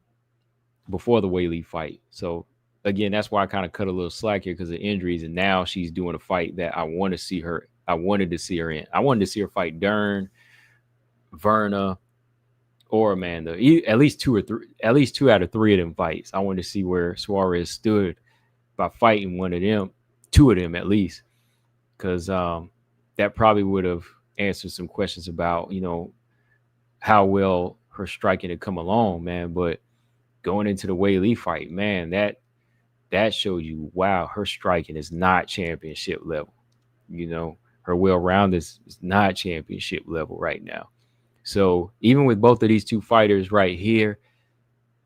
before the Weili fight. So again, that's why I kind of cut a little slack here because of injuries. And now she's doing a fight that I wanted to see her in. I wanted to see her fight Dern, Verna, or Amanda. At least two out of three of them fights. I wanted to see where Suarez stood by fighting one of them, two of them at least, because that probably would have answered some questions about how well her striking had come along, man. But going into the Weili fight, man, that showed you, wow, her striking is not championship level. Her well-rounded is not championship level right now. So even with both of these two fighters right here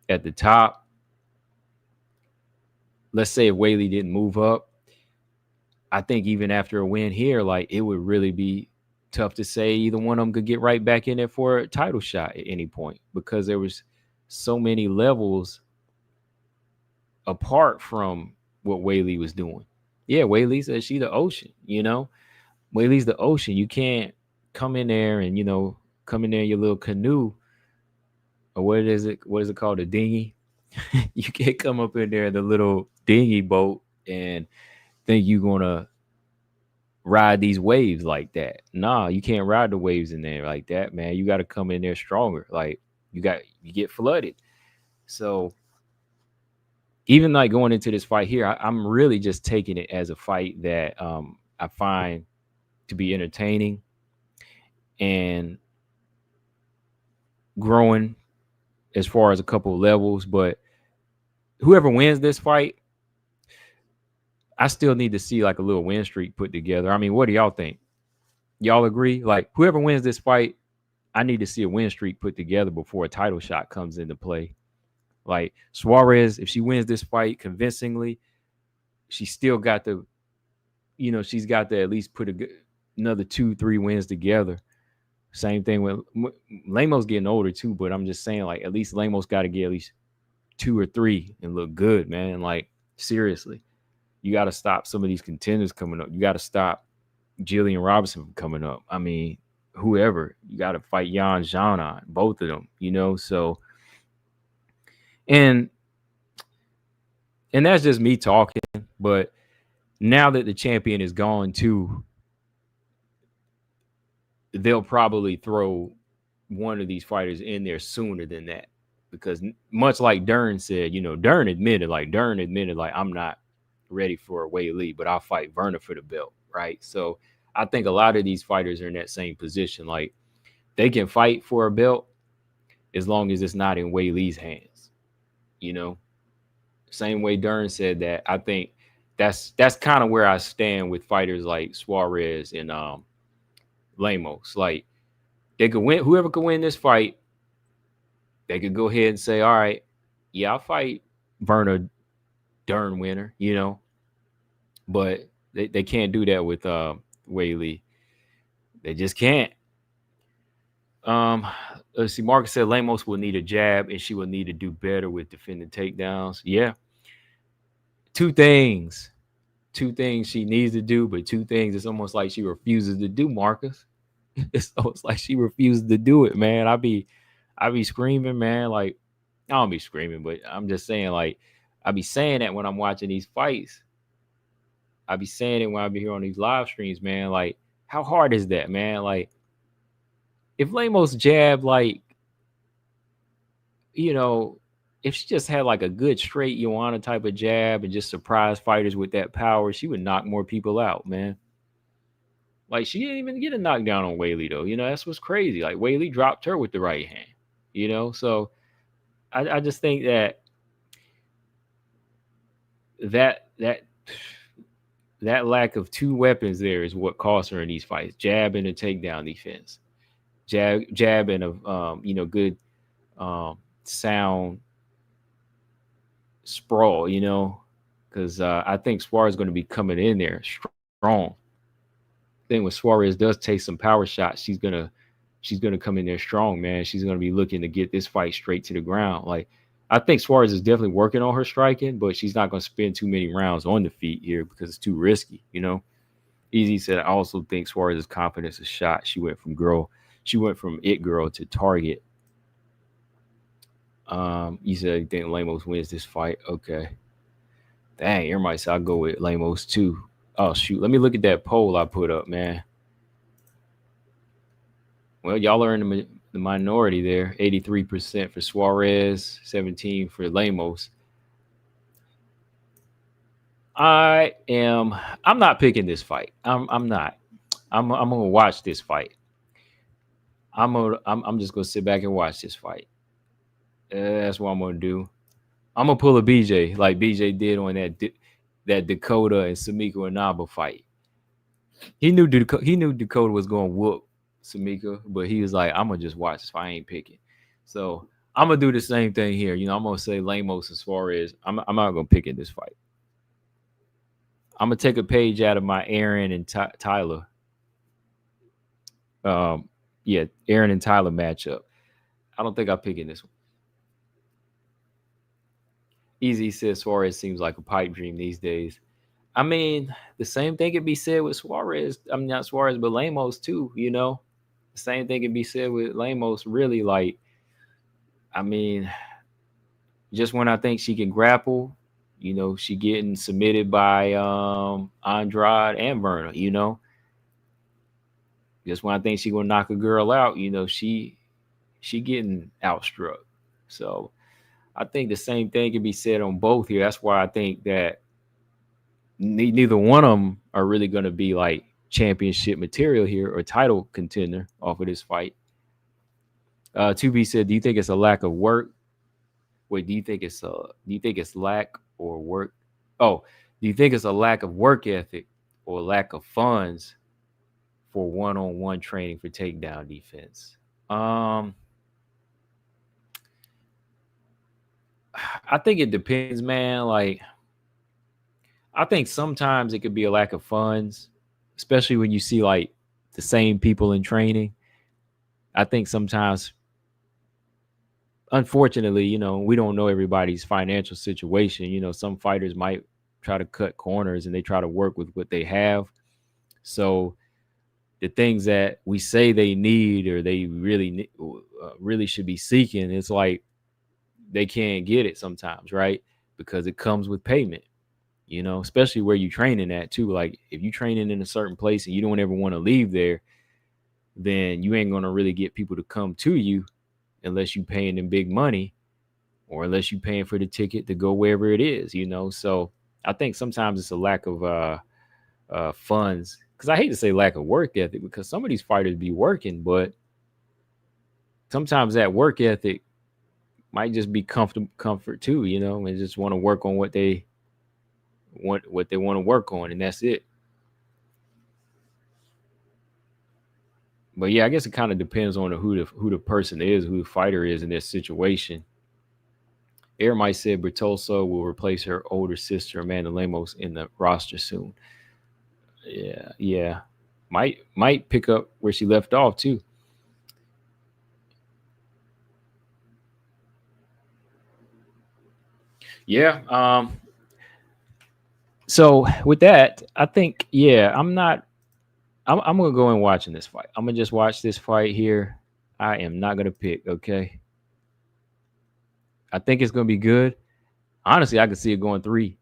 at the top, let's say if Weili didn't move up, I think even after a win here, like it would really be tough to say either one of them could get right back in there for a title shot at any point because there was so many levels apart from what Weili was doing. Yeah, Weili says she's the ocean, Weili's the ocean. You can't come in there and, come in there in your little canoe, or what is it called? A dinghy. You can't come up in there in the little dinghy boat and think you're going to ride these waves like that. Nah, you can't ride the waves in there like that, man. You got to come in there stronger. Like you get flooded. So even like going into this fight here, I'm really just taking it as a fight that I find to be entertaining and growing as far as a couple of levels. But whoever wins this fight, I still need to see like a little win streak put together. I mean, what do y'all think? Y'all agree? Like whoever wins this fight, I need to see a win streak put together before a title shot comes into play. Like Suarez, if she wins this fight convincingly, she still got the, she's got to at least put another 2-3 wins together. Same thing with Lemos getting older too, but I'm just saying, like, at least Lemos got to get at least 2 or 3 and look good, man. Like, seriously, you got to stop some of these contenders coming up. You got to stop Jillian Robertson from coming up. I mean, whoever. You got to fight Yan Zhang, both of them, So, and that's just me talking. But now that the champion is gone too, they'll probably throw one of these fighters in there sooner than that, because much like Dern said, Dern admitted, I'm not ready for a Weili, but I'll fight Verna for the belt, right? So I think a lot of these fighters are in that same position. Like they can fight for a belt as long as it's not in Weili's hands, Same way Dern said that. I think that's kind of where I stand with fighters like Suarez and Lemos. Like they could win, whoever could win this fight, they could go ahead and say, all right, yeah, I'll fight Verna Dern winner, but they can't do that with Weili. They just can't. Let's see. Marcus said Lemos will need a jab and she will need to do better with defending takedowns. Yeah. Two things she needs to do, but two things it's almost like she refuses to do, Marcus. It's almost like she refuses to do it, man. I be screaming, man, like I don't be screaming, but I'm just saying, like, I be saying that when I'm watching these fights. I be saying it when I be here on these live streams, man. Like, how hard is that, man? Like, if Lemos jab, like, you know, if she just had like a good straight Joanna type of jab and just surprise fighters with that power, she would knock more people out, man. Like, she didn't even get a knockdown on Whaley though. You know, that's what's crazy. Like, Whaley dropped her with the right hand. You know, so I just think that that lack of two weapons there is what cost her in these fights: jab and a takedown defense, jab and a good sound sprawl. You know, because I think Suarez is going to be coming in there strong. Then when Suarez does take some power shots, she's gonna come in there strong, man. She's gonna be looking to get this fight straight to the ground. Like, I think Suarez is definitely working on her striking, but she's not gonna spend too many rounds on the feet here because it's too risky, you know. Easy said, I also think Suarez's confidence is shot. She went from it girl to target. You said you think Lemos wins this fight. Okay. Dang, everybody said I'll go with Lemos too. Oh shoot. Let me look at that poll I put up, man. Well, y'all are in the minority there. 83% for Suarez, 17% for Lemos. I'm not picking this fight. I'm not. I'm gonna watch this fight. I'm just gonna sit back and watch this fight. That's what I'm gonna do. I'm gonna pull a BJ like BJ did on that Dakota and Samika Inaba fight. He knew Dakota was gonna whoop Samika, but he was like, I'm gonna just watch this fight. I ain't picking. So I'm gonna do the same thing here. You know, I'm gonna say Lemos and Suarez. I'm not gonna pick in this fight. I'm gonna take a page out of my Aaron and Tyler. Yeah, Aaron and Tyler matchup. I don't think I'll pick in this one. Easy says Suarez seems like a pipe dream these days. I mean, the same thing could be said with Suarez. I'm not Suarez, but Lemos too. You know, the same thing can be said with Lemos. Really, like, I mean, just when I think she can grapple, you know, she getting submitted by Andrade and Verna. You know, just when I think she gonna knock a girl out, you know, she getting outstruck. So I think the same thing can be said on both here. That's why I think that neither one of them are really going to be like championship material here or title contender off of this fight. 2B said, "Do you think it's a lack of work? Wait, do you think it's lack or work? Oh, do you think it's a lack of work ethic or lack of funds for one-on-one training for takedown defense?" I think it depends, man. Like, I think sometimes it could be a lack of funds, especially when you see like the same people in training. I think sometimes, unfortunately, you know, we don't know everybody's financial situation. You know, some fighters might try to cut corners and they try to work with what they have. So the things that we say they need or they really should be seeking, it's like they can't get it sometimes, right? Because it comes with payment. You know, especially where you training at too. Like, if you training in a certain place and you don't ever want to leave there, then you ain't gonna really get people to come to you unless you paying them big money or unless you paying for the ticket to go wherever it is, you know. So I think sometimes it's a lack of funds, because I hate to say lack of work ethic, because some of these fighters be working, but sometimes that work ethic might just be comfort too, you know, and just want to work on what they want to work on, and that's it. But yeah, I guess it kind of depends on who the person is, who the fighter is in this situation. Air might said Bertolso will replace her older sister Amanda Lemos in the roster soon. Yeah. Might pick up where she left off too. Yeah. So with that, I think, yeah, I'm gonna go and watching this fight. I'm gonna just watch this fight here. I am not gonna pick, okay? I think it's gonna be good. Honestly, I could see it going 3.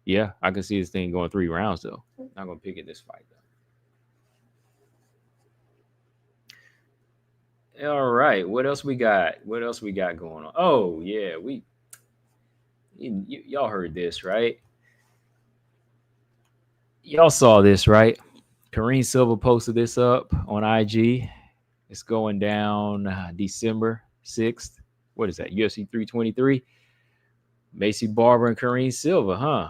Yeah, I could see this thing going 3 rounds though. Not gonna pick it this fight though. All right, what else we got? What else we got going on? Oh yeah, y'all heard this, right? Y'all saw this, right? Kareem Silva posted this up on IG. It's going down December 6th. What is that? UFC 323. Macy Barber and Kareem Silva, huh?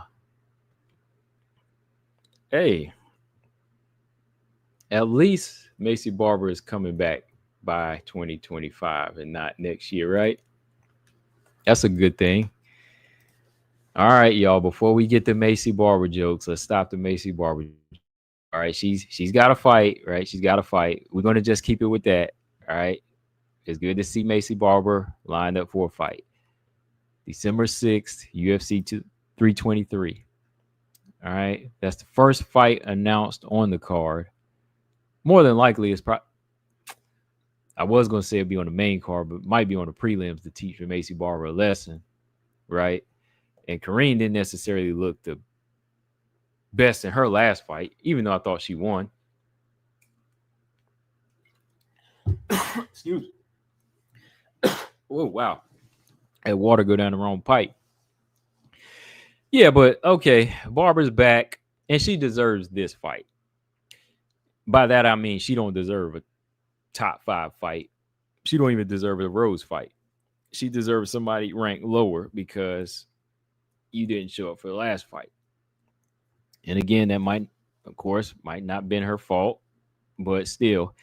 Hey, at least Macy Barber is coming back by 2025 and not next year, right? That's a good thing. All right, y'all. Before we get the Macy Barber jokes, let's stop the Macy Barber. All right, she's got to fight, right? She's got to fight. We're gonna just keep it with that. All right. It's good to see Macy Barber lined up for a fight. December 6th, UFC 323. All right. That's the first fight announced on the card. More than likely, it's probably. I was going to say it'd be on the main card, but it might be on the prelims to teach Macy Barber a lesson, right? And Kareem didn't necessarily look the best in her last fight, even though I thought she won. Excuse me. Oh, wow. That water go down the wrong pipe. Yeah, but okay, Barber's back, and she deserves this fight. By that, I mean she don't deserve a top 5 fight. She don't even deserve a Rose fight. She deserves somebody ranked lower because you didn't show up for the last fight. And again, that might, of course, might not been her fault, but still,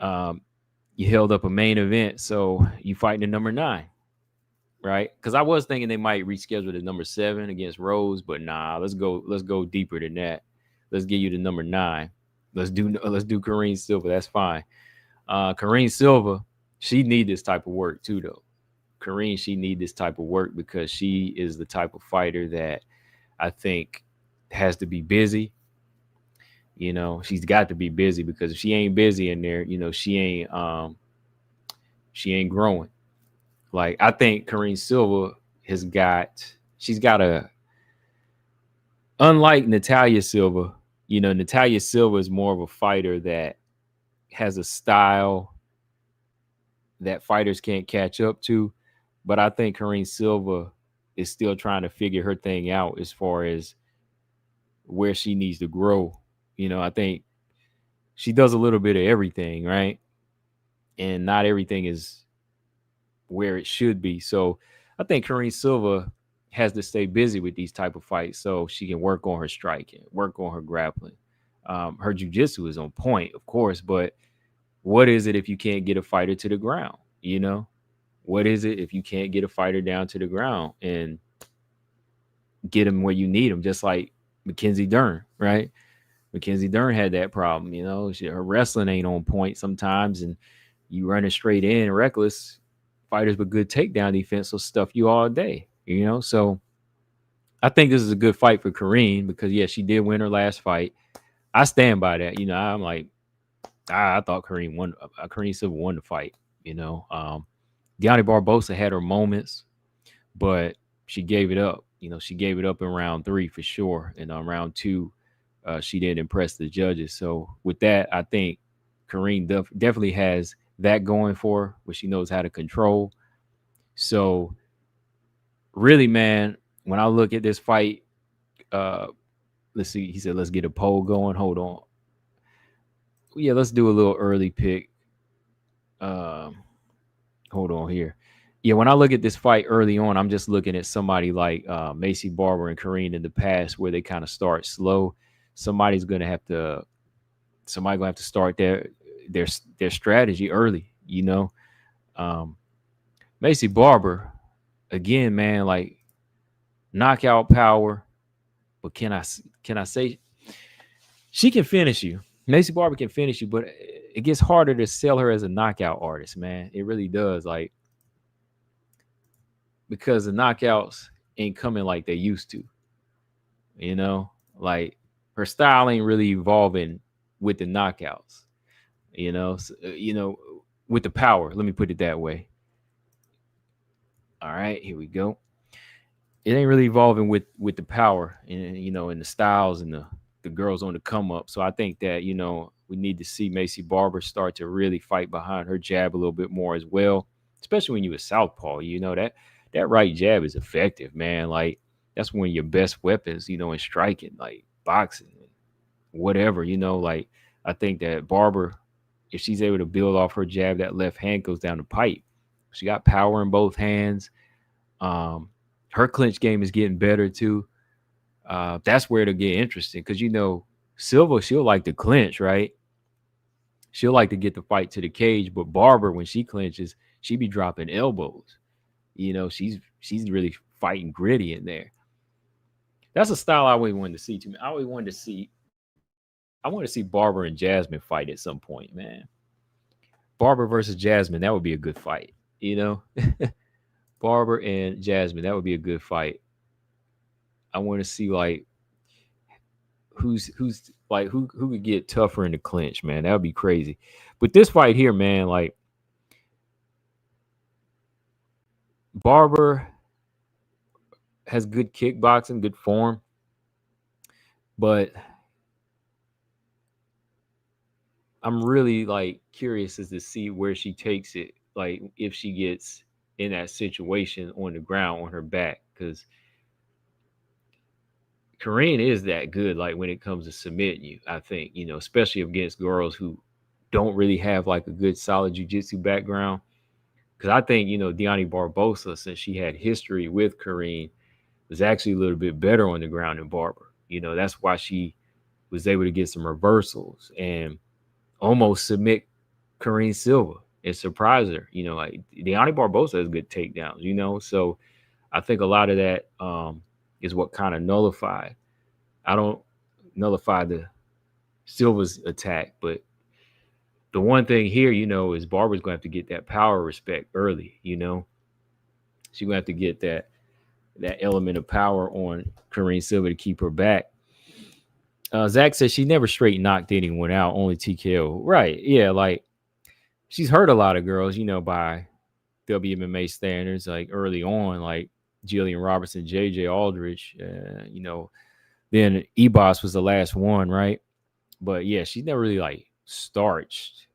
you held up a main event, so you fighting the number 9, right? Because I was thinking they might reschedule the number 7 against Rose, but nah, let's go deeper than that. Let's give you the number 9. Let's do Kareem Silva. That's fine. Kareem Silva, she need this type of work too, though. Kareem, she need this type of work because she is the type of fighter that I think has to be busy. You know, she's got to be busy because if she ain't busy in there, you know, she ain't growing. Like I think Kareem Silva she's got a, unlike Natalia Silva, you know, Natalia Silva is more of a fighter that has a style that fighters can't catch up to. But I think Kareem Silva is still trying to figure her thing out as far as where she needs to grow. You know, I think she does a little bit of everything, right? And not everything is where it should be. So I think Kareem Silva has to stay busy with these type of fights so she can work on her striking, work on her grappling. Her jiu-jitsu is on point, of course, but what is it if you can't get a fighter to the ground? You know, what is it if you can't get a fighter down to the ground and get him where you need him? Just like Mackenzie Dern, right? Mackenzie Dern had that problem. You know, her wrestling ain't on point sometimes, and you running straight in reckless. Fighters with good takedown defense will stuff you all day. You know, so I think this is a good fight for Kareem because yeah, she did win her last fight. I stand by that. You know, I'm like, I thought Kareem won. Kareem Silva won the fight. You know, Deanna Barbosa had her moments, but she gave it up. You know, she gave it up in round 3 for sure, and on round 2, she didn't impress the judges. So with that, I think Kareem definitely has that going for her, where she knows how to control. So really, man, when I look at this fight, let's see. He said, "Let's get a poll going." Hold on. Yeah, let's do a little early pick. Hold on here. Yeah, when I look at this fight early on, I'm just looking at somebody like Macy Barber and Kareem in the past, where they kind of start slow. Somebody's gonna have to start their strategy early. You know, Macy Barber, again, man, like knockout power, but can I say she can finish you? Macy Barber can finish you, but it gets harder to sell her as a knockout artist, man. It really does, like, because the knockouts ain't coming like they used to. You know, like her style ain't really evolving with the knockouts. You know, with the power. Let me put it that way. All right, here we go. It ain't really evolving with the power and and the styles and the girls on the come up. So I think that we need to see Macy Barber start to really fight behind her jab a little bit more as well, especially when you a southpaw. That right jab is effective, man. Like that's one of your best weapons, in striking, like boxing, whatever. Like I think that Barber, if she's able to build off her jab, that left hand goes down the pipe. She got power in both hands. Her clinch game is getting better too. That's where it'll get interesting because Silva, she'll like to clinch, right? She'll like to get the fight to the cage, but Barber, when she clinches, she be dropping elbows. She's really fighting gritty in there. That's a style I always wanted to see. To me, I want to see Barber and Jasmine fight at some point, man. Barber versus Jasmine, that would be a good fight. You know, Barber and Jasmine, that would be a good fight. I want to see like who's like who could get tougher in the clinch, man. That would be crazy. But this fight here, man, like Barber has good kickboxing, good form, but I'm really like curious as to see where she takes it. Like if she gets in that situation on the ground on her back, because Karine is that good. Like when it comes to submitting you, I think especially against girls who don't really have like a good solid jujitsu background. Because I think Deani Barbosa, since she had history with Karine, was actually a little bit better on the ground than Barber. That's why she was able to get some reversals and almost submit Karine Silva and surprise her. Like Deani Barbosa has good takedowns. So I think a lot of that is what kind of nullified. I don't nullify the Silva's attack, but the one thing here, is Barber's going to have to get that power respect early. She's going to have to get that element of power on Karine Silva to keep her back. Zach says she never straight knocked anyone out, only TKO. Right. Yeah. Like she's hurt a lot of girls, by WMMA standards, like early on, like Jillian Robertson, JJ Aldrich, then Ebos was the last one. Right. But yeah, she's never really like starched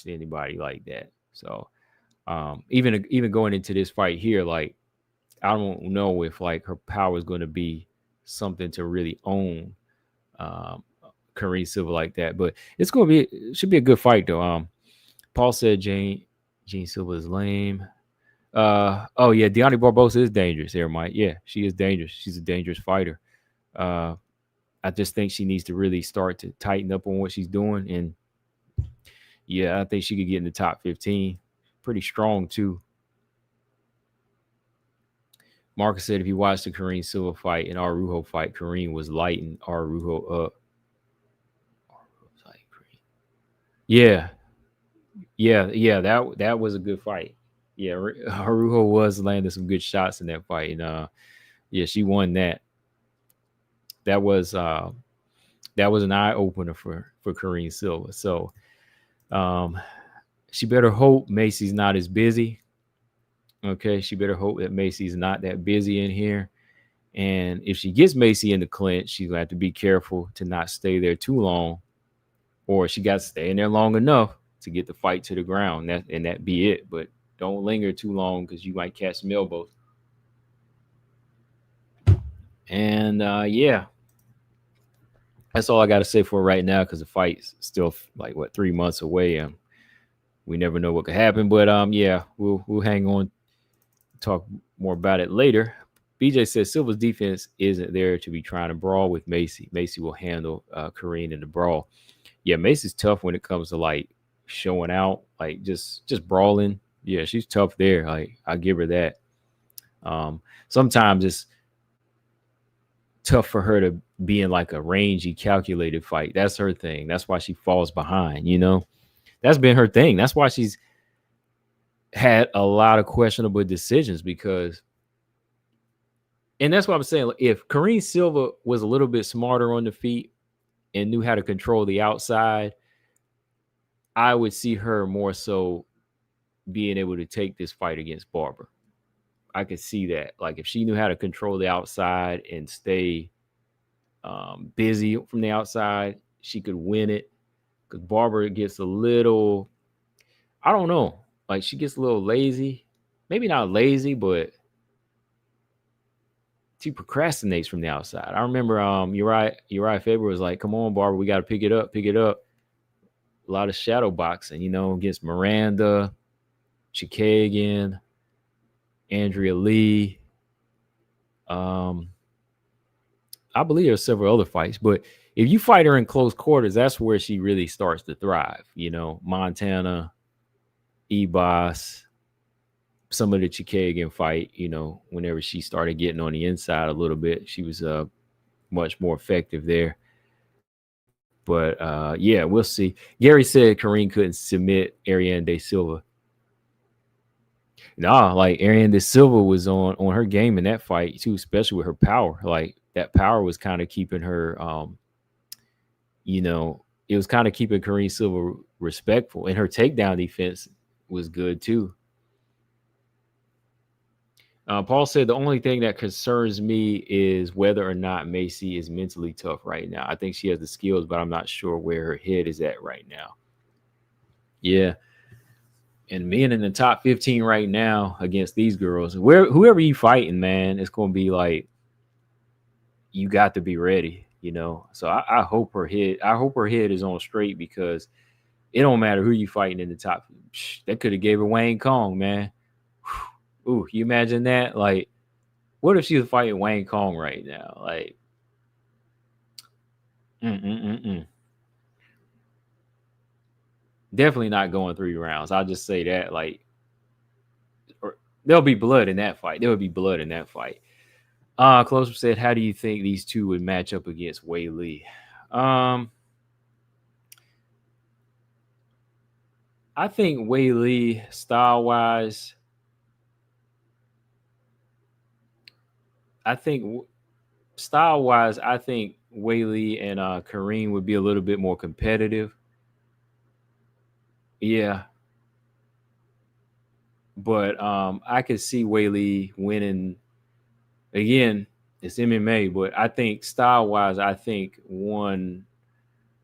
anybody like that. So even going into this fight here, like I don't know if like her power is going to be something to really own Karine Silva like that, but it's going to be it should be a good fight though. Paul said Jean Silva is lame. Oh yeah, Deani Barbosa is dangerous here, Mike. Yeah, she is dangerous. She's a dangerous fighter. I just think she needs to really start to tighten up on what she's doing, and yeah, I think she could get in the top 15. Pretty strong too. Marcus said if you watched the Karine Silva fight and Arujo fight, Karine was lighting Arujo up. Yeah. That was a good fight. Yeah, Arujo was landing some good shots in that fight, and yeah, she won that. That was an eye opener for Karine Silva. So, she better hope Macy's not as busy. Okay, she better hope that Macy's not that busy in here. And if she gets Macy in the clinch, she's gonna have to be careful to not stay there too long, or she got to stay in there long enough to get the fight to the ground. That be it. But don't linger too long because you might catch some elbows. And yeah, that's all I got to say for right now because the fight's still like 3 months away. We never know what could happen, but yeah, we'll hang on, talk more about it later. BJ says Silva's defense isn't there to be trying to brawl with Macy. Macy will handle Karine in the brawl. Yeah, Macy's tough when it comes to like showing out, like just brawling. Yeah, she's tough there. Like I give her that. Sometimes it's tough for her to be in like a rangy, calculated fight. That's her thing. That's why she falls behind. That's been her thing. That's why she's had a lot of questionable decisions because. And that's what I'm saying. If Karine Silva was a little bit smarter on the feet and knew how to control the outside, I would see her more so being able to take this fight against Barber. I could see that. Like if she knew how to control the outside and stay busy from the outside, she could win it. Because Barber gets a little, I don't know, like she gets a little lazy. Maybe not lazy, but she procrastinates from the outside. I remember Uriah Faber was like, "Come on, Barber, we got to pick it up, pick it up." A lot of shadow boxing, against Miranda, Chikagan, Andrea Lee. I believe there's several other fights, but if you fight her in close quarters, that's where she really starts to thrive. Montana, Ebos, some of the Chikagan fight, whenever she started getting on the inside a little bit, she was much more effective there. But yeah, we'll see. Gary said Kareem couldn't submit Ariane De Silva. Nah, like Ariane De Silva was on her game in that fight too, especially with her power. Like that power was kind of keeping her, it was kind of keeping Kareem Silva respectful, and her takedown defense was good too. Paul said the only thing that concerns me is whether or not Macy is mentally tough right now. I think she has the skills, but I'm not sure where her head is at right now. Yeah. And being in the top 15 right now against these girls, whoever you fighting, man, it's going to be like, you got to be ready, So I hope her head is on straight, because it don't matter who you fighting in the top. That could have gave her Wayne Kong, man. Ooh, you imagine that? Like, what if she was fighting Wayne Kong right now? Like, definitely not going 3 rounds. I'll just say that. Like, there'll be blood in that fight. There would be blood in that fight. Closer said, how do you think these two would match up against Wei Lee? I think Wei Lee, style-wise, I think Wei Lee and Kareem would be a little bit more competitive. Yeah. But I could see Wei Lee winning. Again, it's MMA, but I think style-wise, I think one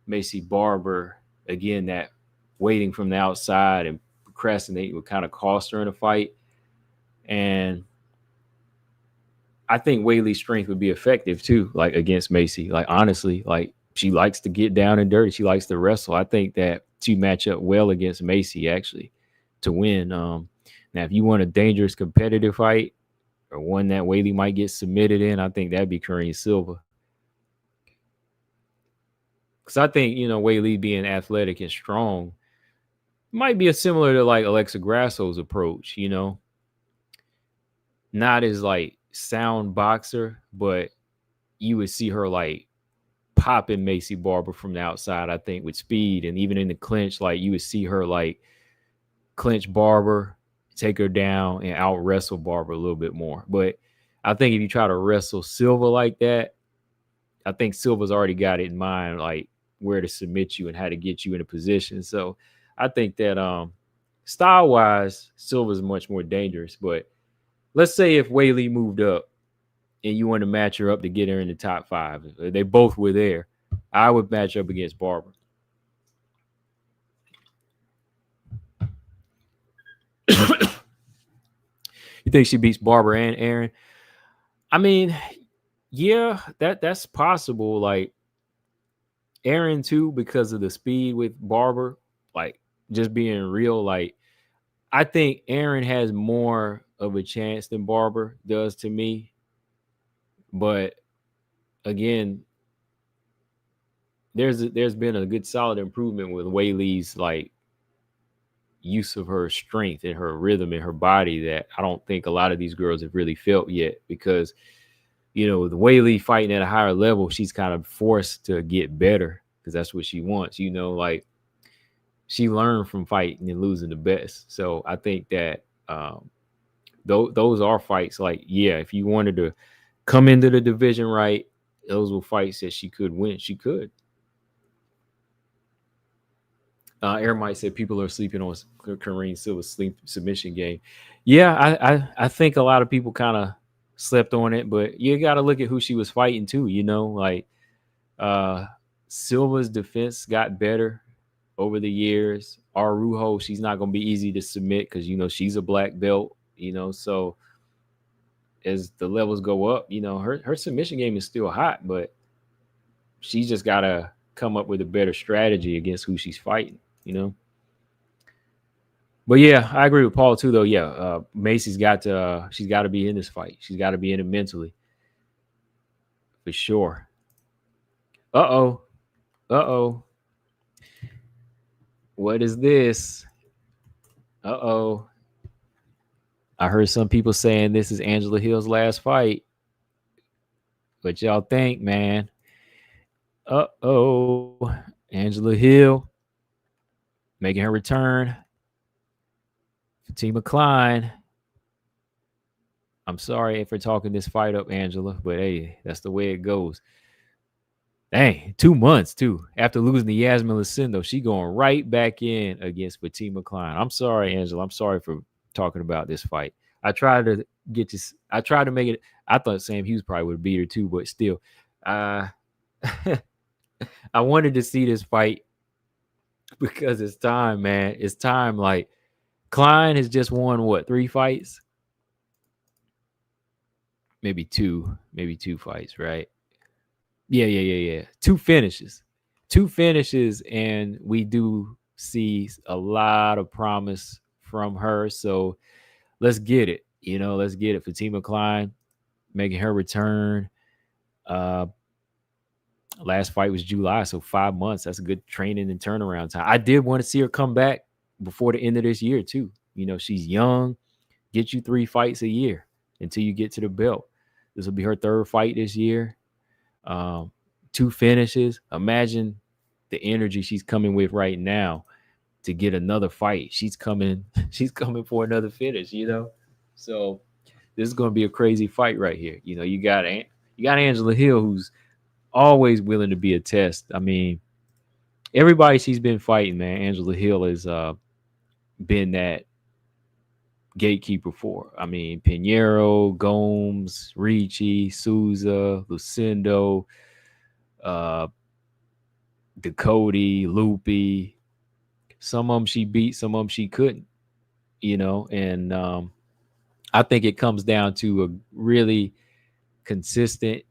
Macy Barber, again, that waiting from the outside and procrastinating would kind of cost her in a fight. And I think Wei Lee's strength would be effective too, like against Macy. Like, honestly, like she likes to get down and dirty. She likes to wrestle. I think that she match up well against Macy, actually, to win. Now, if you want a dangerous competitive fight, or one that Wei Lee might get submitted in, I think that'd be Kareem Silva. Because I think, Wei Lee being athletic and strong might be similar to like Alexa Grasso's approach, Not as like sound boxer, but you would see her like popping Macy Barber from the outside, I think, with speed. And even in the clinch, like you would see her like clinch Barber, take her down, and out wrestle Barber a little bit more. But I think if you try to wrestle Silva like that, I think Silva's already got it in mind, like where to submit you and how to get you in a position. So I think that style-wise, Silva's much more dangerous. But let's say if Wei Lee moved up and you want to match her up to get her in the top 5, they both were there, I would match up against Barber. You think she beats Barber and Aaron? I mean, yeah, that's possible. Like Aaron too, because of the speed with Barber, like just being real. Like I think Aaron has more of a chance than Barber does to me. But again, there's been a good solid improvement with Wei Lee's like use of her strength and her rhythm in her body that I don't think a lot of these girls have really felt yet, because the Wei Lee fighting at a higher level, she's kind of forced to get better because that's what she wants. Like she learned from fighting and losing the best. So I think that those are fights. Like, yeah, if you wanted to come into the division right, those were fights that she could win. She could. Everybody said people are sleeping on Kareem Silva's sleep submission game. Yeah, I think a lot of people kind of slept on it, but you got to look at who she was fighting too. Like uh, Silva's defense got better over the years. Arujo, she's not going to be easy to submit because she's a black belt. So as the levels go up, her submission game is still hot, but she's just got to come up with a better strategy against who she's fighting. But yeah, I agree with Paul too, though. Yeah, Macy's she's got to be in this fight. She's got to be in it mentally, for sure. Uh oh. What is this? Uh-oh. I heard some people saying this is Angela Hill's last fight. What y'all think, man? Uh-oh. Angela Hill making her return. Fatima Klein. I'm sorry if we're talking this fight up, Angela, but hey, that's the way it goes. Dang, 2 months too. After losing to Yasmin Lucindo, she going right back in against Fatima Klein. I'm sorry, Angela. I'm sorry for talking about this fight. I tried to make it. I thought Sam Hughes probably would beat her too, but still, I wanted to see this fight because it's time, man. It's time. Like Klein has just won 3 fights, maybe two fights, right? Yeah. 2 finishes, and we do see a lot of promise from her. So let's get it. Let's get it. Fatima Klein making her return. Last fight was July, so 5 months. That's a good training and turnaround time. I did want to see her come back before the end of this year too. She's young. Get you 3 fights a year until you get to the belt. This will be her 3rd fight this year. 2 finishes. Imagine the energy she's coming with right now to get another fight. She's coming for another finish, So this is going to be a crazy fight right here. You got Angela Hill, who's always willing to be a test. I mean, everybody she's been fighting, man, Angela Hill has been that gatekeeper for. I mean, Pinheiro, Gomes, Ricci, Souza, Lucindo, Ducote, Loopy. Some of them she beat, some of them she couldn't, and I think it comes down to a really consistent,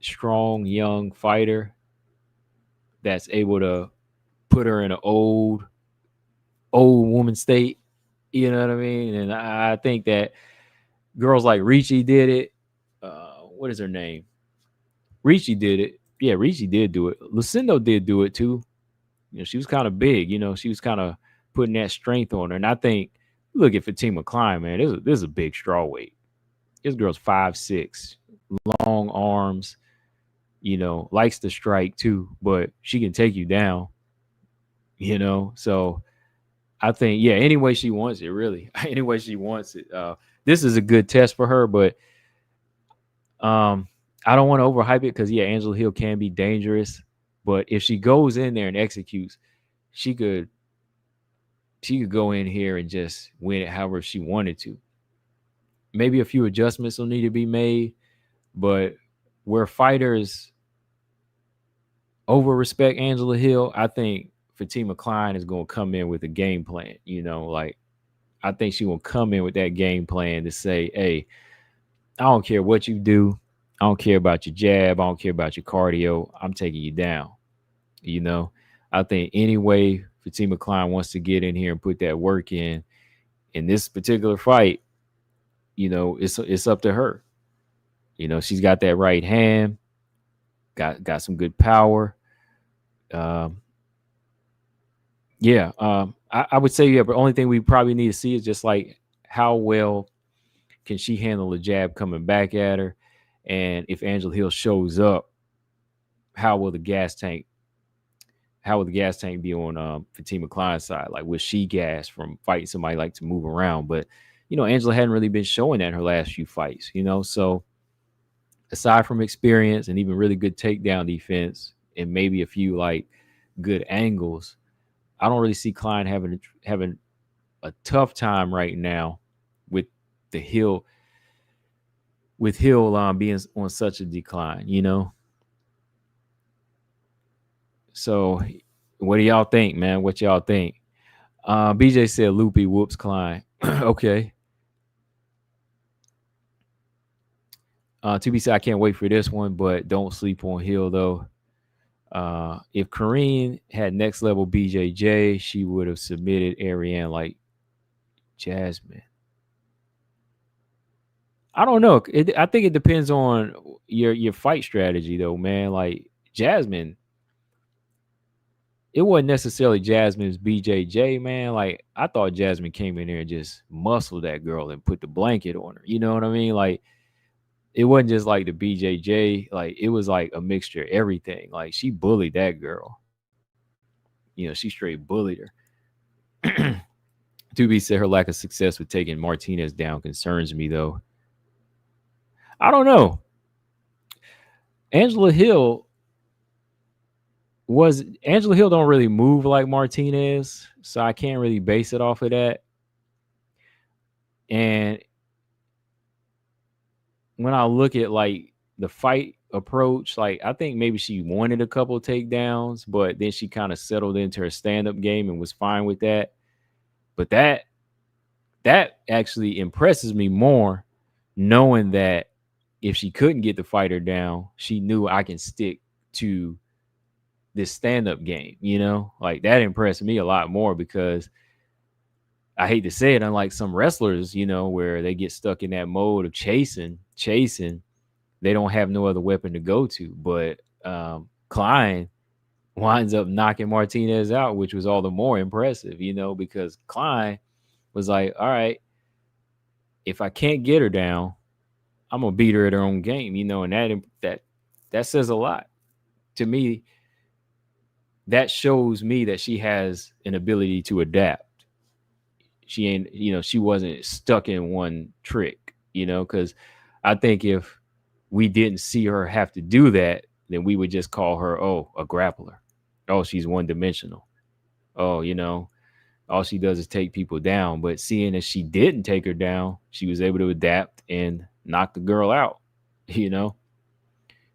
strong, young fighter that's able to put her in an old woman state. You know what I mean? And I think that girls like Ricci did it. What is her name? Ricci did it. Yeah, Ricci did do it. Lucindo did do it too. She was kind of big. She was kind of putting that strength on her. And I think, look at Fatima Klein, man. This is a big straw weight. This girl's 5'6", long arms. Likes to strike too, but she can take you down. So I think, yeah, any way she wants it, really. Any way she wants it. This is a good test for her, but I don't want to overhype it because, yeah, Angela Hill can be dangerous. But if she goes in there and executes, she could go in here and just win it however she wanted to. Maybe a few adjustments will need to be made, but where fighters over respect Angela Hill, I think Fatima Klein is going to come in with a game plan. Like I think she will come in with that game plan to say, hey, I don't care what you do. I don't care about your jab. I don't care about your cardio. I'm taking you down. I think any way Fatima Klein wants to get in here and put that work in this particular fight, it's up to her. She's got that right hand, got some good power. I would say, yeah, but the only thing we probably need to see is just like how well can she handle a jab coming back at her. And if Angela Hill shows up, how will the gas tank be on Fatima Klein's side? Like, was she gassed from fighting somebody like to move around? But, Angela hadn't really been showing that in her last few fights, So aside from experience and even really good takedown defense and maybe a few like good angles, I don't really see Klein having a tough time right now with the Hill being on such a decline, you know. So, what do y'all think, man? What y'all think? BJ said Loopy whoops Klein. Okay. To be said, I can't wait for this one, but don't sleep on Hill though. If Karine had next level BJJ, she would have submitted Ariane like Jasmine. I don't know. I think it depends on your fight strategy though, man. Like Jasmine, it wasn't necessarily Jasmine's BJJ, man. Like I thought Jasmine came in there and just muscled that girl and put the blanket on her. You know what I mean? Like it wasn't just like the BJJ. Like it was like a mixture of everything. Like she bullied that girl. You know, she straight bullied her. Tubi said her lack of success with taking Martinez down concerns me though. I don't know. Angela Hill don't really move like Martinez, so I can't really base it off of that. And when I look at like the fight approach, like I think maybe she wanted a couple of takedowns, but then she kind of settled into her stand-up game and was fine with that. But that actually impresses me more, knowing that if she couldn't get the fighter down, she knew I can stick to this stand-up game, you know? Like that impressed me a lot more because I hate to say it, unlike some wrestlers, you know, where they get stuck in that mode of chasing, they don't have no other weapon to go to. But Klein winds up knocking Martinez out, which was all the more impressive, you know, because Klein was like, all right, if I can't get her down, I'm gonna beat her at her own game, you know, and that says a lot to me. That shows me that she has an ability to adapt. She ain't, you know, she wasn't stuck in one trick, you know, because I think if we didn't see her have to do that, then we would just call her, oh, a grappler. Oh, she's one dimensional. Oh, you know, all she does is take people down. But seeing as she didn't take her down, she was able to adapt and knock the girl out, you know?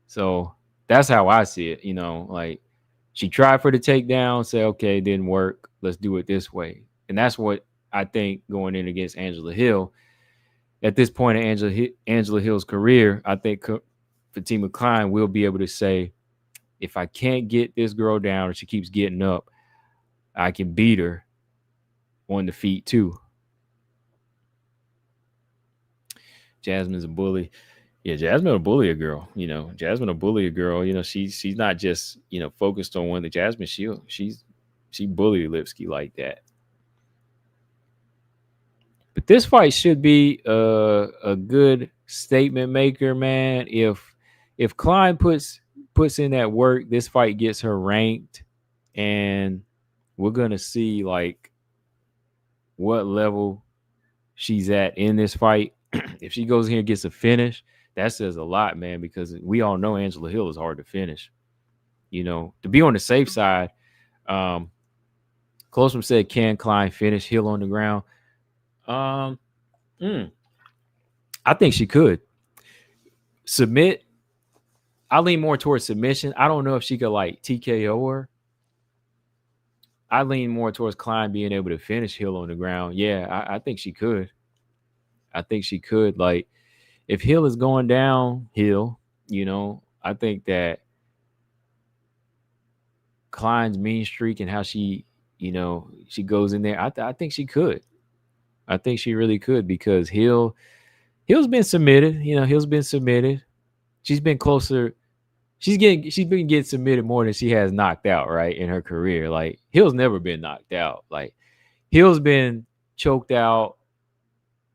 So that's how I see it, you know, like she tried for the takedown, say, okay, it didn't work. Let's do it this way. And that's what I think going in against Angela Hill. At this point in Angela Hill's career, I think Fatima Klein will be able to say, if I can't get this girl down or she keeps getting up, I can beat her on the feet too. Jasmine's a bully. Yeah, Jasmine will bully a girl. You know, Jasmine will bully a girl. You know, she's not just, you know, focused on one. The Jasmine, she bullied Lipsky like that. But this fight should be a good statement maker, man. If Klein puts in that work, this fight gets her ranked, and we're gonna see like what level she's at in this fight. If she goes in here and gets a finish, that says a lot, man, because we all know Angela Hill is hard to finish. You know, to be on the safe side, Closum said, can Klein finish Hill on the ground? I think she could submit. I lean more towards submission. I don't know if she could like TKO her. I lean more towards Klein being able to finish Hill on the ground. Yeah, I think she could. I think she could. Like, if Hill is going downhill, you know, I think that Klein's mean streak and how she, you know, she goes in there. I think she could. I think she really could because Hill's been submitted. You know, Hill's been submitted. She's been closer. She's been getting submitted more than she has knocked out, right, in her career. Like, Hill's never been knocked out. Like, Hill's been choked out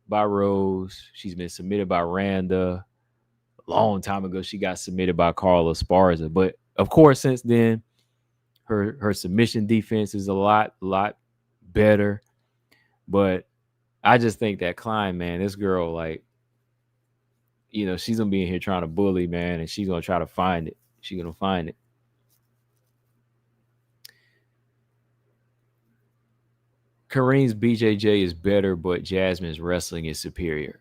by Rose. She's been submitted by Randa. A long time ago, she got submitted by Carla Esparza. But of course, since then, her submission defense is a lot better. But I just think that Klein, man, this girl, like, you know, she's gonna be in here trying to bully, man, and she's gonna try to find it. She's gonna find it. Kareem's BJJ is better, but Jasmine's wrestling is superior.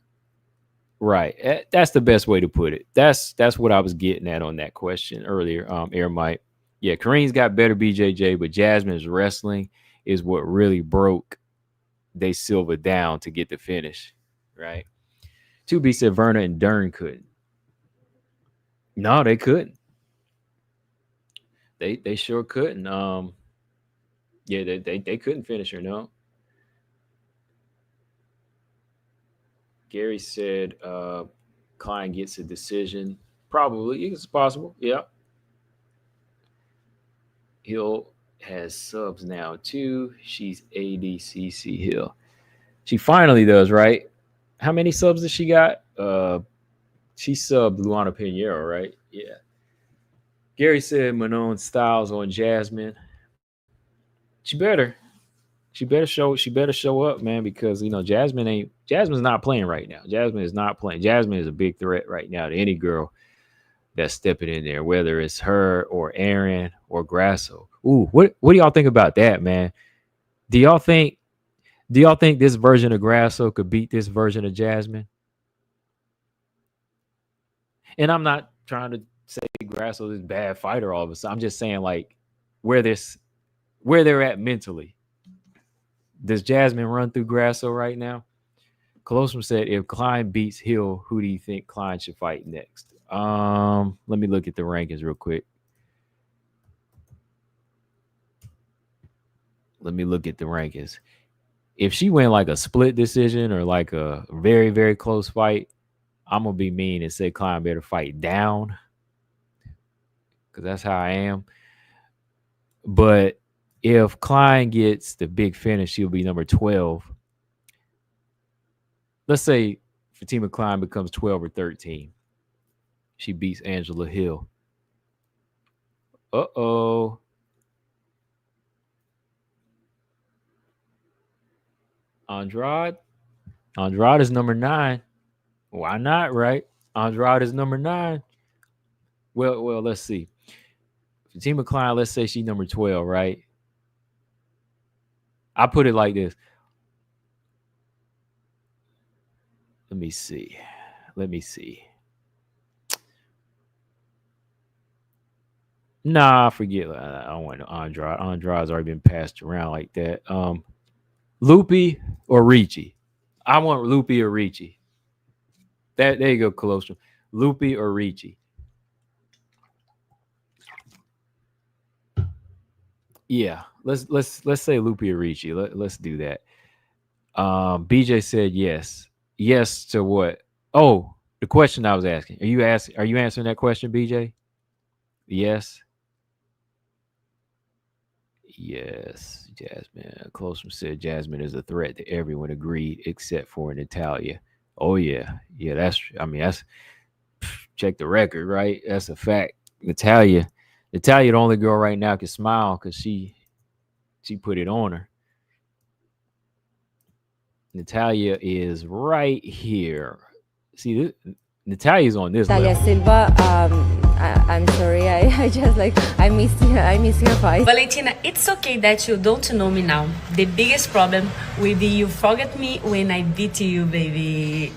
Right. That's the best way to put it. That's what I was getting at on that question earlier, Air Mike. Yeah, Kareem's got better BJJ, but Jasmine's wrestling is what really broke they Silva down to get the finish. Right. 2B said Verna and Dern couldn't. No, they couldn't. They sure couldn't. Yeah, they couldn't finish her, no. Gary said Klein gets a decision. Probably. It's possible. Yeah. Hill has subs now too. She's ADCC Hill. She finally does, right? How many subs does she got? She subbed Luana Pinheiro, right? Yeah. Gary said Manon Styles on Jasmine. She better. She better show up, man, because Jasmine's not playing right now. Jasmine is not playing. Jasmine is a big threat right now to any girl that's stepping in there, whether it's her or Aaron or Grasso. Ooh, what do y'all think about that, man? Do y'all think this version of Grasso could beat this version of Jasmine? And I'm not trying to say Grasso is a bad fighter all of a sudden. I'm just saying like where they're at mentally. Does Jasmine run through Grasso right now? Colossus said, if Klein beats Hill, who do you think Klein should fight next? Let me look at the rankings real quick. Let me look at the rankings. If she went like a split decision or like a very, very close fight, I'm going to be mean and say Klein better fight down because that's how I am. But if Klein gets the big finish, she'll be number 12. Let's say Fatima Klein becomes 12 or 13. She beats Angela Hill. Uh-oh. Andrade is number 9. Why not, right? Andrade is number 9. Well, let's see. Fatima Klein, let's say she's number 12, right? I put it like this. Let me see. Nah, forget. I don't want Andrade. Andrade's already been passed around like that. Lupi or Ricci? I want Lupi or Ricci. There you go, Colostrum. Lupi or Ricci? Yeah, let's say Lupi or Ricci. Let's do that. BJ said yes. Yes to what? Oh, the question I was asking. Are you answering that question, BJ? Yes. Yes, Jasmine. Close said Jasmine is a threat to everyone. Agreed, except for Natalia. Oh yeah, that's check the record, right? That's a fact. Natalia, the only girl right now can smile because she put it on her. Natalia is right here. See, Natalia's on this Natalia level. Silva, I'm sorry, I just like I miss your voice. Valentina, it's okay that you don't know me now. The biggest problem will be you forget me when I beat you, baby.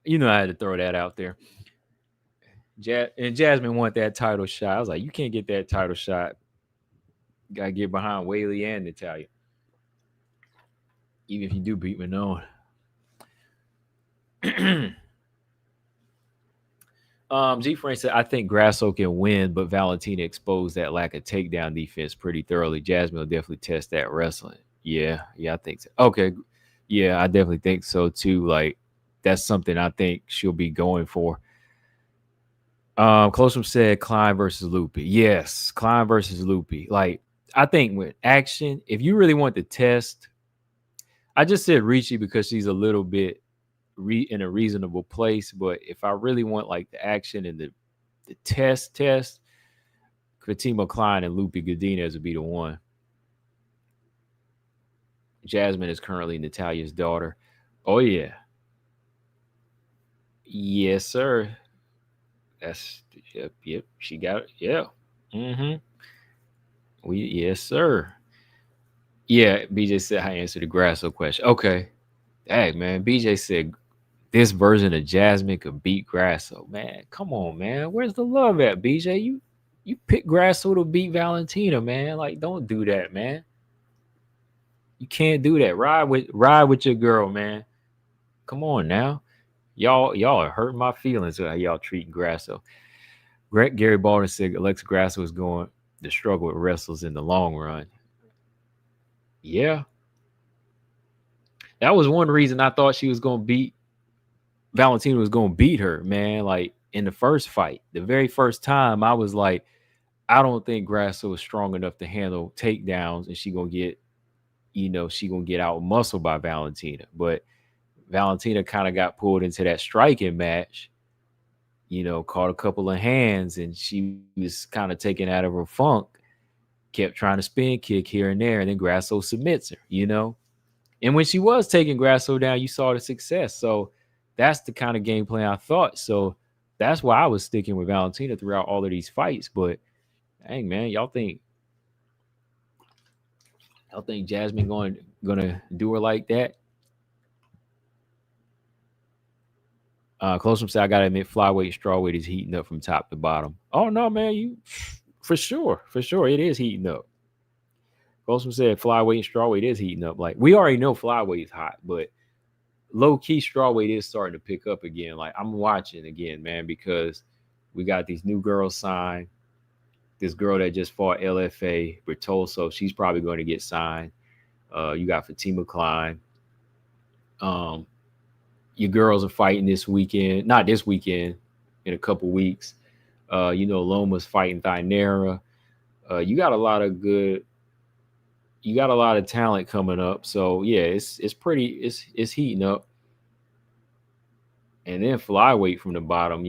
You know I had to throw that out there. And Jasmine want that title shot. I was like, you can't get that title shot. Gotta get behind Whaley and Natalia. Even if you do beat Manon. G Frank said, I think Grasso can win, but Valentina exposed that lack of takedown defense pretty thoroughly. Jasmine will definitely test that wrestling. Yeah, I think so. Okay. Yeah, I definitely think so too. Like, that's something I think she'll be going for. Closum said Klein versus Lupi. Yes, Klein versus Lupi. Like, I think with action, if you really want to test, I just said Ricci because she's a little bit in a reasonable place. But if I really want like the action and the test, Fatima Klein and Lupi Godinez would be the one. Jasmine is currently Natalia's daughter. Oh yeah. Yes, sir. That's yep. She got it. Yeah. Mm-hmm. Yes, sir. Yeah, BJ said I answered the Grasso question. Okay. Hey man, BJ said this version of Jasmine could beat Grasso. Man, come on, man. Where's the love at, BJ? You pick Grasso to beat Valentina, man. Like, don't do that, man. You can't do that. Ride with your girl, man. Come on now. Y'all are hurting my feelings with how y'all treating Grasso. Gary Baldwin said Alexa Grasso is going to struggle with wrestlers in the long run. Yeah. That was one reason I thought she was gonna beat Valentina was gonna beat her, man. Like in the first fight. The very first time I was like, I don't think Grasso is strong enough to handle takedowns and she gonna get out muscled by Valentina. But Valentina kind of got pulled into that striking match, caught a couple of hands and she was kind of taken out of her funk, kept trying to spin kick here and there, and then Grasso submits her. And when she was taking Grasso down, you saw the success. So that's the kind of game plan I thought. So that's why I was sticking with Valentina throughout all of these fights. But dang, man, y'all think Jasmine gonna do her like that? Close from say I gotta admit, flyweight, strawweight is heating up from top to bottom. Oh no, man, you for sure, it is heating up. Close from said flyweight and strawweight is heating up. Like we already know flyweight is hot, but low key strawweight is starting to pick up again. Like I'm watching again, man, because we got these new girls signed. This girl that just fought LFA, Bertolso, she's probably going to get signed. You got Fatima Klein. Your girls are fighting this weekend, not this weekend, in a couple weeks. Loma's fighting Thynera. You got a lot of talent coming up. So yeah, it's heating up. And then flyweight from the bottom,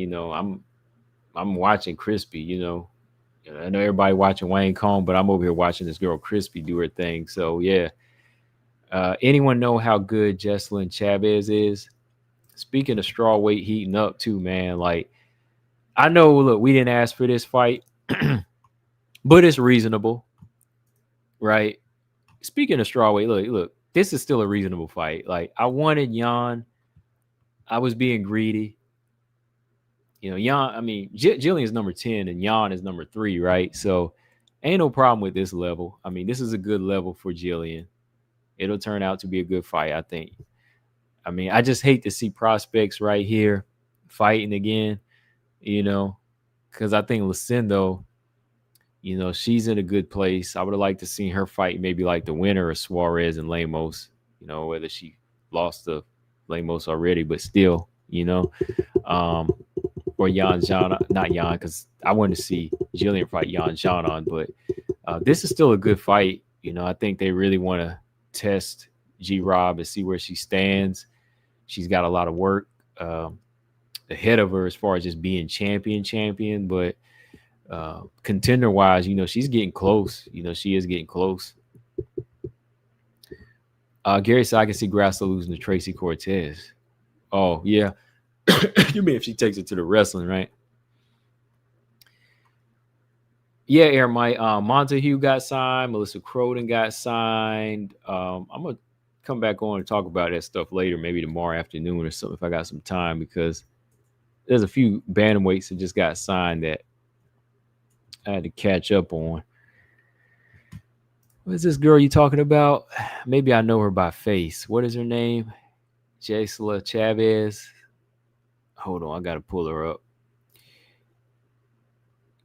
I'm watching Crispy, I know everybody watching Wayne Combs, but I'm over here watching this girl Crispy do her thing. So yeah. Anyone know how good Jesselyn Chavez is? Speaking of strawweight heating up too, man. Like I know, look, we didn't ask for this fight, but it's reasonable, right? Speaking of strawweight, look, this is still a reasonable fight. Like I wanted Jan. I was being greedy. Jan, I mean, Jillian's number 10 and Jan is number 3, right? So ain't no problem with this level. I mean, this is a good level for Jillian. It'll turn out to be a good fight, I think. I mean, I just hate to see prospects right here fighting again, because I think Lucindo, she's in a good place. I would have liked to see her fight maybe like the winner of Suarez and Lemos, whether she lost to Lemos already, but still, or Jan, not Jan, because I wanted to see Jillian fight Jan on, but this is still a good fight. I think they really want to test G-Rob and see where she stands. She's got a lot of work ahead of her as far as just being champion, but contender-wise, she's getting close. She is getting close. Gary said I can see Grasso losing to Tracy Cortez. Oh, yeah. You mean if she takes it to the wrestling, right? Yeah, Air Mike. Montague got signed. Melissa Croden got signed. I'm going to come back on and talk about that stuff later, maybe tomorrow afternoon or something if I got some time, because there's a few bantamweights that just got signed that I had to catch up on. What is this girl you talking about? Maybe I know her by face. What is her name? Jesla Chavez. Hold on, I got to pull her up.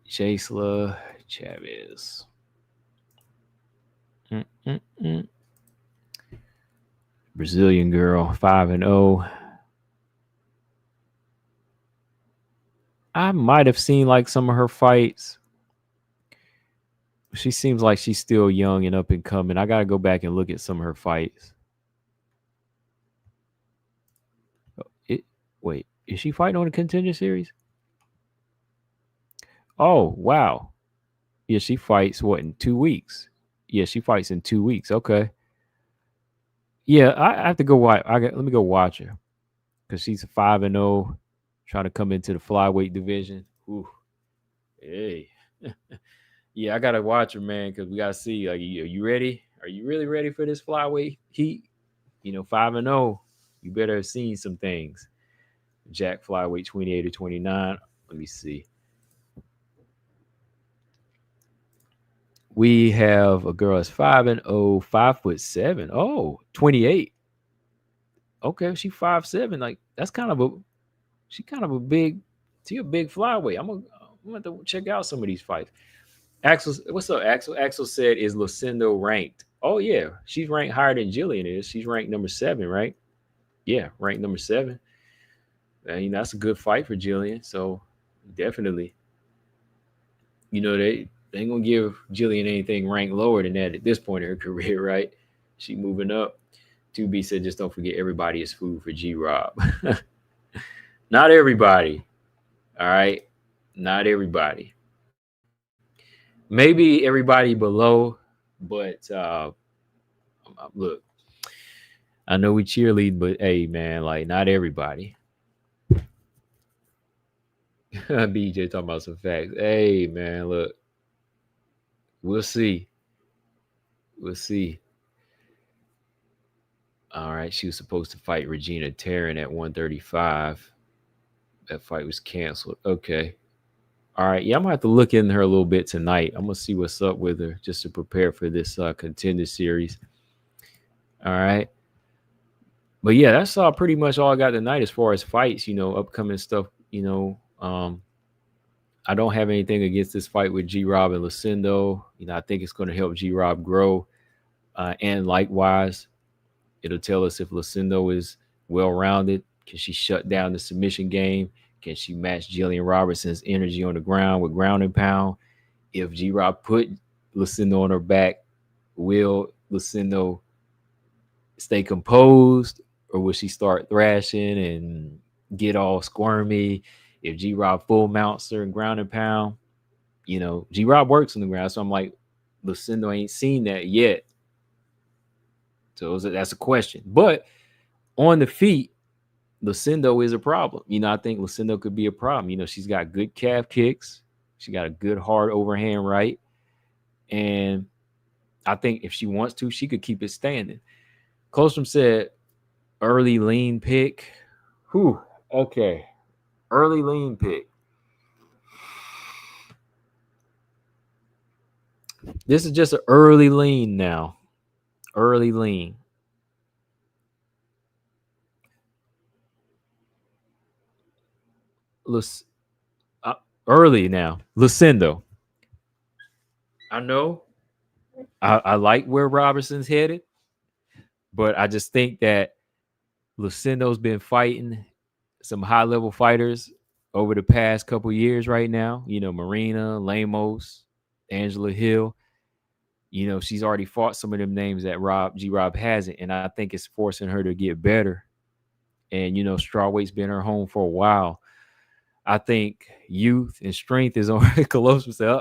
Jesla Chavez. Brazilian girl, 5-0. I might have seen like some of her fights. She seems like she's still young and up and coming. I got to go back and look at some of her fights. Wait, is she fighting on a contender series? Oh, wow. Yeah, she fights, in 2 weeks? Yeah, she fights in 2 weeks. Okay. Yeah, I have to go watch. Let me go watch her, because she's 5-0, trying to come into the flyweight division. Ooh. Hey. Yeah, I gotta watch her, man, because we gotta see. Like, are you ready? Are you really ready for this flyweight heat? 5-0. You better have seen some things. Jack flyweight 28 or 29. Let me see. We have a girl that's 5-0, 5'7". Oh, 28. Okay, she 5'7". Like, that's kind of a big, she a big flyweight. I'm gonna have to check out some of these fights. Axel, what's up, Axel? Axel said, is Lucindo ranked? Oh yeah, she's ranked higher than Jillian is. She's ranked number 7, right? Yeah, ranked number 7. And that's a good fight for Jillian. So definitely, they ain't gonna give Jillian anything ranked lower than that at this point in her career, right? She moving up. 2B said, just don't forget everybody is food for G Rob. Not everybody. All right. Not everybody. Maybe everybody below, but look, I know we cheerlead, but hey, man, like, not everybody. BJ talking about some facts. Hey, man, look, we'll see. We'll see. All right, she was supposed to fight Regina Tarrant at 135. That fight was canceled. Okay. All right. Yeah, I'm gonna have to look in her a little bit tonight. I'm gonna see what's up with her just to prepare for this contender series. All right. But yeah, that's pretty much all I got tonight as far as fights, upcoming stuff. I don't have anything against this fight with G Rob and Lucindo. I think it's going to help G Rob grow. And likewise, it'll tell us if Lucindo is well rounded. Can she shut down the submission game? Can she match Jillian Robertson's energy on the ground with ground and pound? If G Rob put Lucindo on her back, will Lucindo stay composed, or will she start thrashing and get all squirmy? If G Rob full mounts her and ground and pound, G Rob works on the ground. So I'm like, Lucindo ain't seen that yet. So that's a question. But on the feet, Lucindo is a problem. I think Lucindo could be a problem. She's got good calf kicks. She got a good hard overhand right. And I think if she wants to, she could keep it standing. Colstrom said, early lean pick. Whew. Okay. Early lean pick. This is just an early lean now. Early lean. Early now. Lucindo. I know. I like where Robertson's headed, but I just think that Lucindo's been fighting some high-level fighters over the past couple years right now. Marina, Lemos, Angela Hill. She's already fought some of them names that G Rob hasn't, and I think it's forcing her to get better. And, strawweight's been her home for a while. I think youth and strength is on her. Colossus said,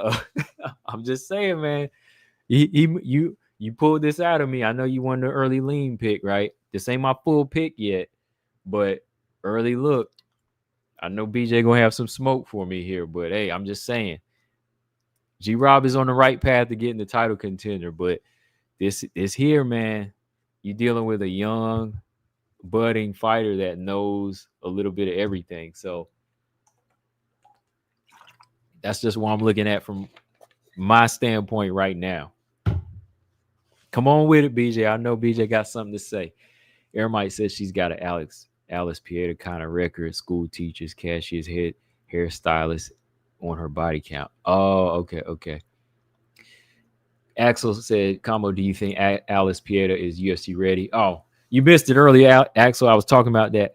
I'm just saying, man. You pulled this out of me. I know you wanted an early lean pick, right? This ain't my full pick yet, but early look. I know BJ gonna have some smoke for me here, but hey, I'm just saying. G Rob is on the right path to getting the title contender, but this is here, man. You're dealing with a young, budding fighter that knows a little bit of everything. So that's just what I'm looking at from my standpoint right now. Come on with it, BJ. I know BJ got something to say. Ermite says she's got an Alice Pieta kind of record. School teachers, cashiers, hairstylist on her body count. Oh, okay. Axel said, Combo, do you think Alice Pieta is UFC ready? Oh, you missed it earlier, Axel. I was talking about that.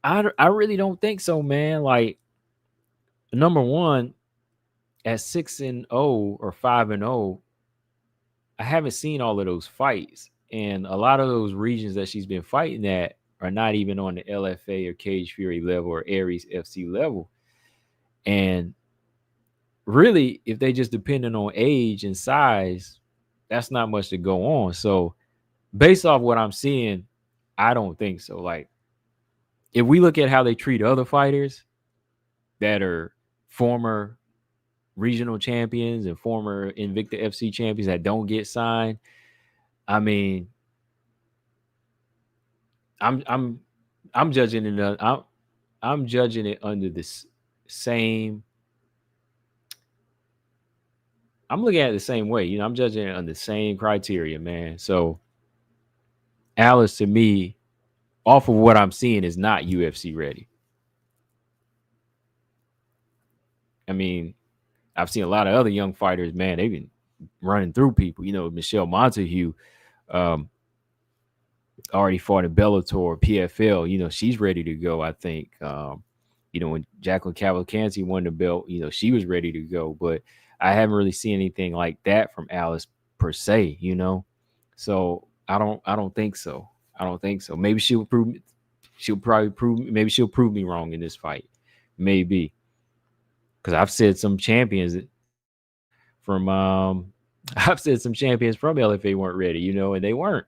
I really don't think so, man. Like, number one, at 6-0 or 5-0, I haven't seen all of those fights. And a lot of those regions that she's been fighting at are not even on the LFA or Cage Fury level or Aries FC level. And really, if they just depending on age and size, that's not much to go on. So based off what I'm seeing, I don't think so. Like, if we look at how they treat other fighters that are former regional champions and former Invicta FC champions that don't get signed. I mean, I'm I'm I'm judging it. I'm judging it under this same. I'm looking at it the same way. I'm judging it on the same criteria, man. So Alice, to me, off of what I'm seeing, is not UFC ready. I mean, I've seen a lot of other young fighters, man. They've been running through people. Michelle Montague already fought in Bellator, PFL. She's ready to go, I think. When Jacqueline Cavalcanti won the belt, she was ready to go. But I haven't really seen anything like that from Alice per se, So I don't think so. I don't think so. Maybe she'll prove maybe she'll prove me wrong in this fight. Maybe. Because I've said some champions from LFA weren't ready, and they weren't.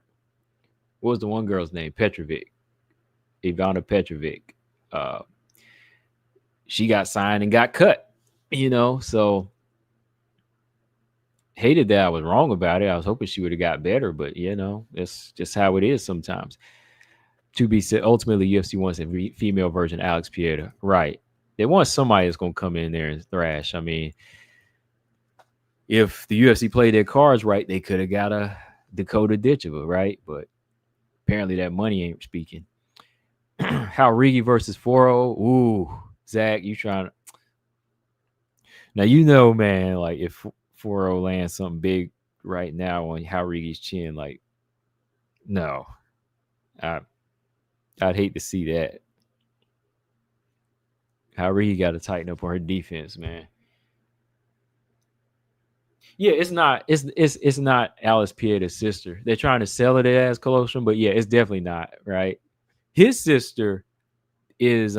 What was the one girl's name? Petrovic. Ivana Petrovic. She got signed and got cut, so hated that I was wrong about it. I was hoping she would have got better, but it's just how it is sometimes. To be said, ultimately, UFC wants a female version of Alex Pieta. Right. They want somebody that's going to come in there and thrash. I mean, if the UFC played their cards right, they could have got a Dakota Ditcheva, right? But apparently that money ain't speaking. Haurigi versus Foro. Ooh, Zach, you trying to... Now, man, like if Foro lands something big right now on Haurigi's chin, like, no. I'd hate to see that. Haurigi got to tighten up on her defense, man. Yeah, it's not Alice Pieta's sister. They're trying to sell it as Colostrum, but yeah, it's definitely not, right? His sister is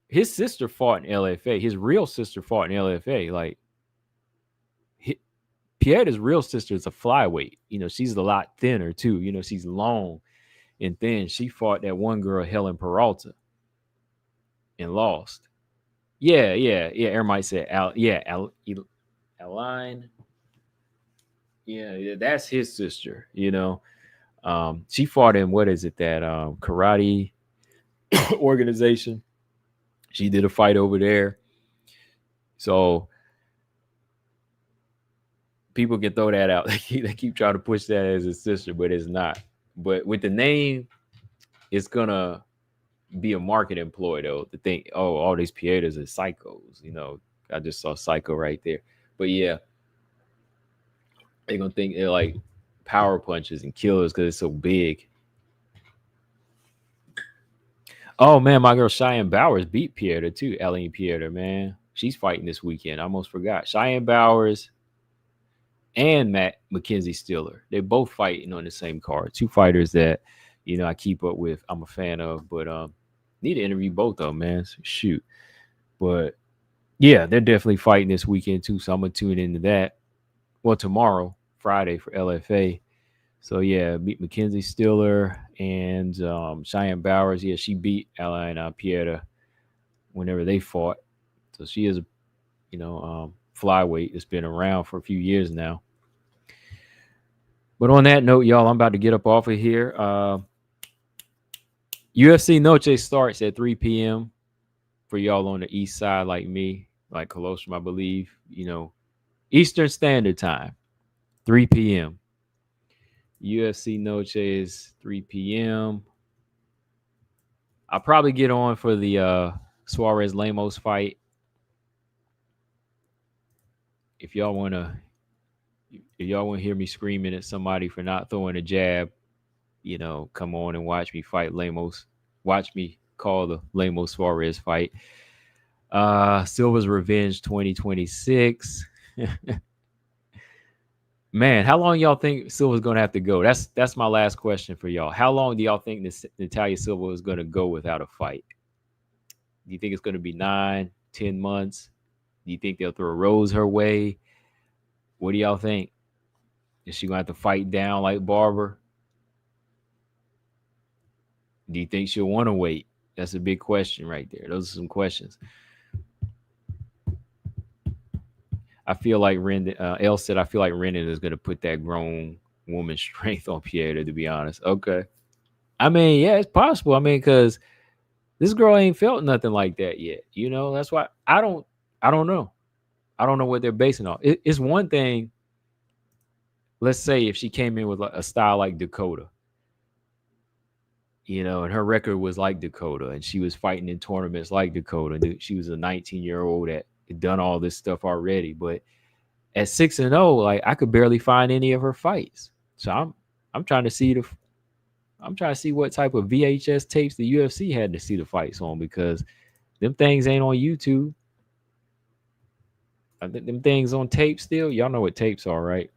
his sister fought in LFA. His real sister fought in LFA. Like Pieta's real sister is a flyweight. She's a lot thinner too. She's long and thin. She fought that one girl, Helen Peralta, and lost. Yeah. Everybody might say Aline. Yeah, that's his sister. She fought in what is it, that karate organization. She did a fight over there. So people can throw that out. They keep trying to push that as his sister, but it's not. But with the name, it's gonna be a market employ though, to think, oh, all these Pietas are psychos. I just saw psycho right there. But yeah, they're gonna think they're like power punches and killers because it's so big. Oh man, my girl Cheyenne Bowers beat Pieta too. Aline Pieta, man, she's fighting this weekend. I almost forgot. Cheyenne Bowers and Mackenzie Stiller, they're both fighting on the same card. Two fighters that I keep up with. I'm a fan of, but need to interview both of them, man. So shoot, but yeah, they're definitely fighting this weekend too. So I'm gonna tune into that. Well, tomorrow, Friday, for LFA. So yeah, beat Mackenzie Stiller and Cheyenne Bowers. Yeah, she beat Aline Pieta whenever they fought. So she is, flyweight that's been around for a few years now. But on that note, y'all, I'm about to get up off of here. UFC Noche starts at 3 p.m. for y'all on the east side like me, like Colostrum, I believe. Eastern Standard Time, 3 p.m. UFC Noche is 3 p.m. I'll probably get on for the Suarez Lemos fight. If y'all want to hear me screaming at somebody for not throwing a jab, come on and watch me fight Lemos. Watch me call the Lemos Suarez fight. Silva's Revenge 2026. Man, how long y'all think Silva's going to have to go? That's my last question for y'all. How long do y'all think Natalia Silva is going to go without a fight? Do you think it's going to be 9, 10 months? Do you think they'll throw a rose her way? What do y'all think? Is she going to have to fight down like Barber? Do you think she'll want to wait? That's a big question right there. Those are some questions. I feel like Rendon. L said, I feel like Rendon is gonna put that grown woman strength on Pieta. To be honest, okay. I mean, yeah, it's possible. I mean, because this girl ain't felt nothing like that yet. You know, that's why I don't. I don't know. I don't know what they're basing on. It's one thing. Let's say if she came in with a style like Dakota, you know, and her record was like Dakota, and she was fighting in tournaments like Dakota. And she was a 19-year-old that had done all this stuff already. But at 6-0, like I could barely find any of her fights. So I'm trying to see what type of VHS tapes the UFC had to see the fights on, because them things ain't on YouTube. Them things on tape still. Y'all know what tapes are, right?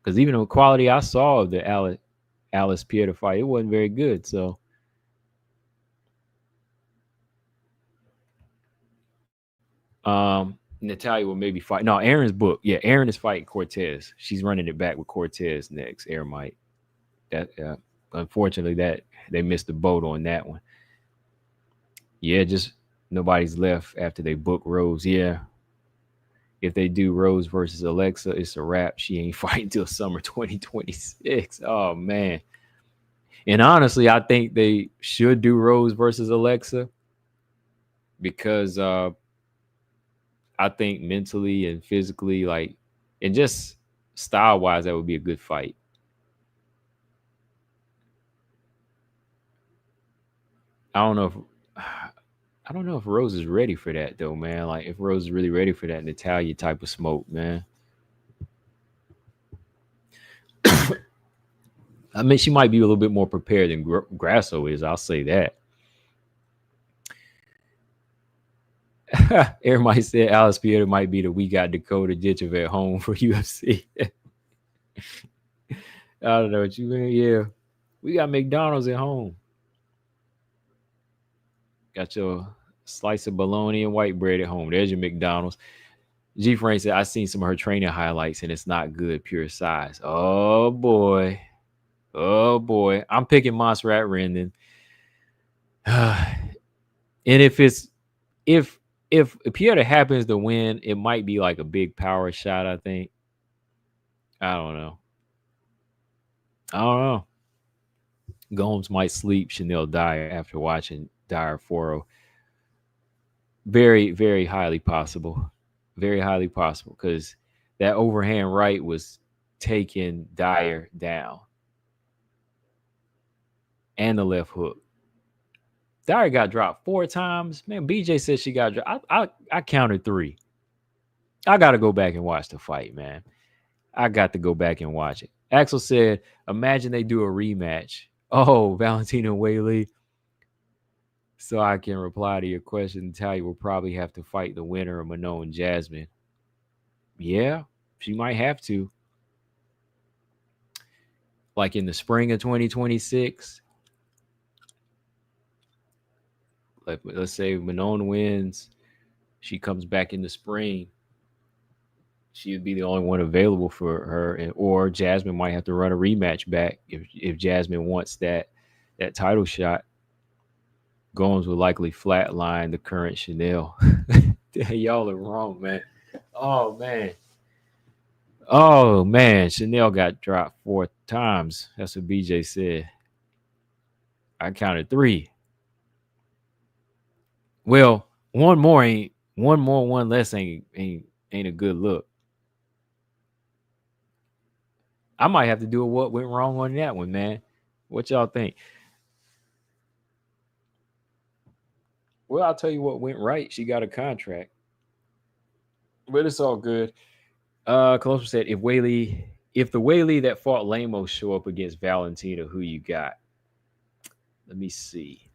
Because even the quality I saw of the Alice Pieta fight, it wasn't very good. So Natalia will maybe fight. No, Aaron's book. Yeah, Aaron is fighting Cortez. She's running it back with Cortez next. Aaron might. That unfortunately that they missed the boat on that one. Yeah, just nobody's left after they book Rose. Yeah. If they do Rose versus Alexa, it's a wrap. She ain't fighting till summer 2026. Oh man. And honestly, I think they should do Rose versus Alexa, because I think mentally and physically, like, and just style wise, that would be a good fight. I don't know if Rose is ready for that though, man. Like if Rose is really ready for that Natalia type of smoke, man. I mean, she might be a little bit more prepared than Grasso is. I'll say that. Everybody said Alice Pieta might be the "we got Dakota Ditchev at home" for UFC. I don't know what you mean. Yeah, we got McDonald's at home. Got your slice of bologna and white bread at home. There's your McDonald's. G Frank said, I seen some of her training highlights and it's not good, pure size. Oh boy. Oh boy. I'm picking Montserrat Rendon. And if Pieta happens to win, it might be like a big power shot, I think. I don't know. Gomes might sleep Chanel Dyer after watching Dyer Foro. Very, very highly possible. Very highly possible, because that overhand right was taking Dyer down. And the left hook. Dyer got dropped 4 times. Man, BJ said she got dropped. I counted 3. I got to go back and watch the fight, man. I got to go back and watch it. Axel said, imagine they do a rematch. Oh, Valentina Whaley. So I can reply to your question. Natalia will probably have to fight the winner of Manon and Jasmine. Yeah, she might have to. Like in the spring of 2026. Let's say Manon wins. She comes back in the spring. She would be the only one available for her. Or Jasmine might have to run a rematch back if Jasmine wants that title shot. Gomes will likely flatline the current Chanel. Y'all are wrong, man. Oh man. Chanel got dropped 4 times. That's what BJ said. I counted 3. Well, one less ain't a good look. I might have to do a what went wrong on that one, man. What y'all think? Well, I'll tell you what went right. She got a contract. But it's all good. Closer said, if the Whaley that fought Lemos show up against Valentina, who you got? Let me see.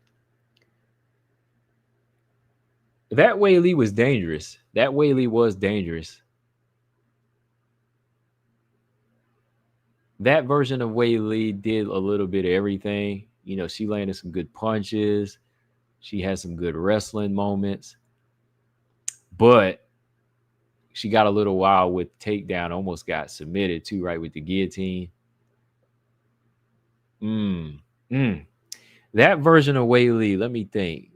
That Whaley was dangerous. That Whaley was dangerous. That version of Whaley did a little bit of everything. You know, she landed some good punches. She had some good wrestling moments. But she got a little wild with takedown, almost got submitted too, right, with the guillotine. That version of Whaley, let me think.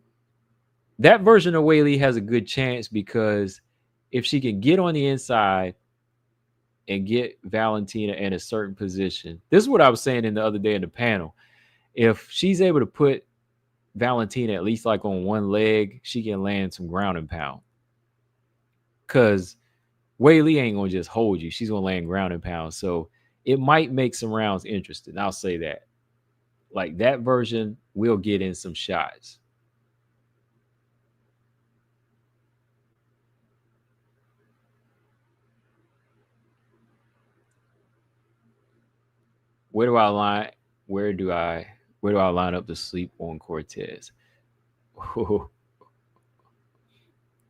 That version of Whaley has a good chance because if she can get on the inside and get Valentina in a certain position, this is what I was saying in the other day in the panel. If she's able to put Valentina at least like on one leg, she can land some ground and pound. Because Wei Li ain't gonna just hold you; she's gonna land ground and pound. So it might make some rounds interesting. I'll say that. Like that version will get in some shots. Where do I line? Where do I line up to sleep on Cortez?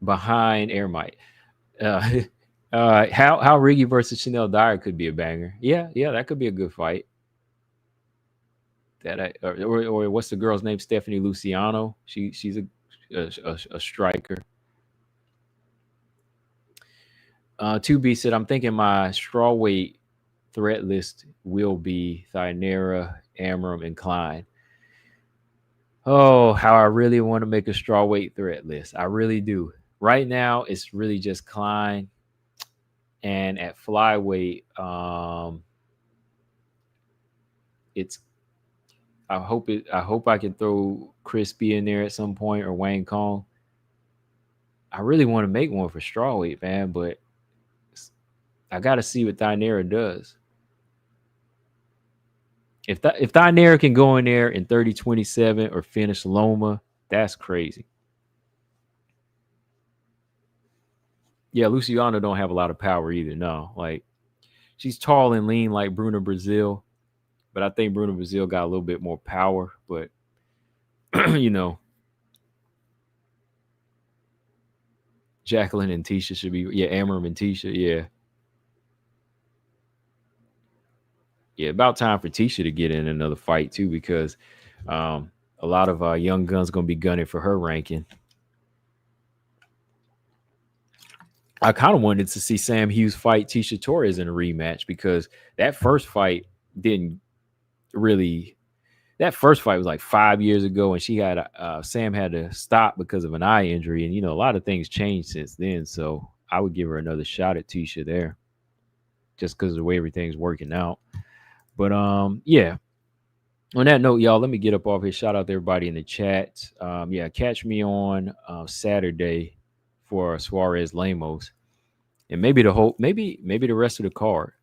Behind Airmite. Uh, how Riggy versus Chanel Dyer could be a banger. Yeah, that could be a good fight. Or what's the girl's name? Stephanie Luciano. She's a striker. 2B said, I'm thinking my strawweight threat list will be Thynera, Amram, and Klein. Oh, how I really want to make a strawweight threat list. I really do. Right now, it's really just Klein. And at flyweight, it's I hope I can throw Crispy in there at some point or Wayne Kong. I really want to make one for strawweight, man, but I got to see what Thynera does. If Thynera can go in there in 30-27 or finish Loma, that's crazy. Yeah, Luciano don't have a lot of power either. No, like she's tall and lean like Bruna Brazil, but I think Bruna Brazil got a little bit more power. But you know, Jacqueline and Tisha should be Amram and Tisha, about time for Tisha to get in another fight too, because a lot of young guns gonna be gunning for her ranking. I kind of wanted to see Sam Hughes fight Tisha Torres in a rematch because that first fight didn't really. That first fight was like 5 years ago, and she had Sam had to stop because of an eye injury, and a lot of things changed since then. So I would give her another shot at Tisha there, just because of the way everything's working out. But yeah. On that note, y'all, let me get up off here. Shout out to everybody in the chat. Catch me on Saturday for Suarez Lemos, and maybe the rest of the card.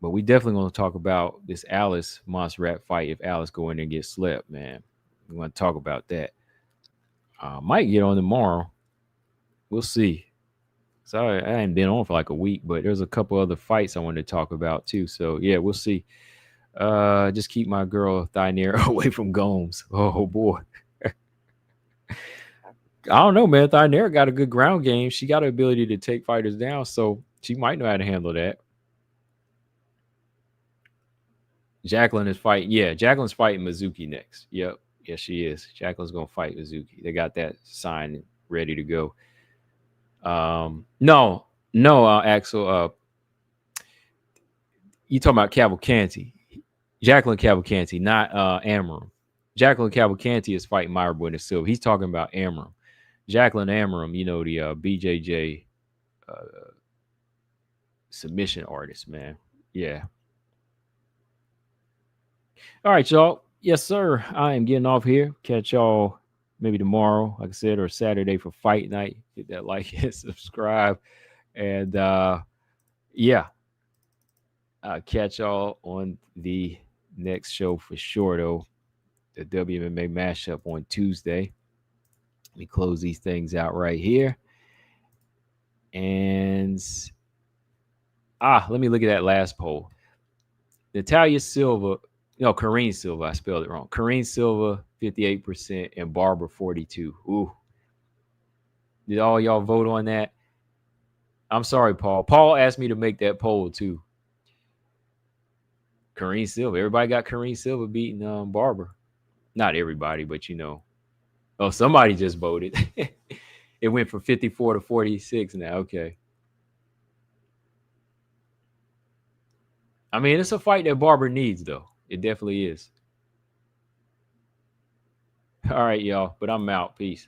But we definitely going to talk about this Alice Montserrat fight if Alice go in there and get slept, man. We want to talk about that. Might get on tomorrow. We'll see. Sorry, I ain't been on for like a week, but there's a couple other fights I wanted to talk about too. So yeah, we'll see. Just keep my girl Thynera away from Gomes. Oh boy. I don't know, man. Thynera got a good ground game. She got the ability to take fighters down, so she might know how to handle that. Jacqueline is fighting. Yeah, Jacqueline's fighting Mizuki next. Yep. Yes, she is. Jacqueline's gonna fight Mizuki. They got that signed ready to go. No, Axel. You talking about Cavalcanti. Jacqueline Cavalcanti, not Amram. Jacqueline Cavalcanti is fighting Myra Buena Silva. He's talking about Amram. Jacqueline Amram, the BJJ submission artist, man. Yeah. All right, y'all. Yes, sir. I am getting off here. Catch y'all maybe tomorrow, like I said, or Saturday for fight night. Hit that like and subscribe. And catch y'all on the next show for sure, though. The WMMA mashup on Tuesday. Let me close these things out right here. And let me look at that last poll. Natalia Silva. No, Karine Silva. I spelled it wrong. Karine Silva, 58%, and Barber, 42%. Ooh. Did all y'all vote on that? I'm sorry, Paul. Paul asked me to make that poll, too. Karine Silva. Everybody got Karine Silva beating Barber. Not everybody, but Oh, somebody just voted. It went from 54 to 46 now. Okay. I mean, it's a fight that Barber needs, though. It definitely is. All right, y'all. But I'm out. Peace.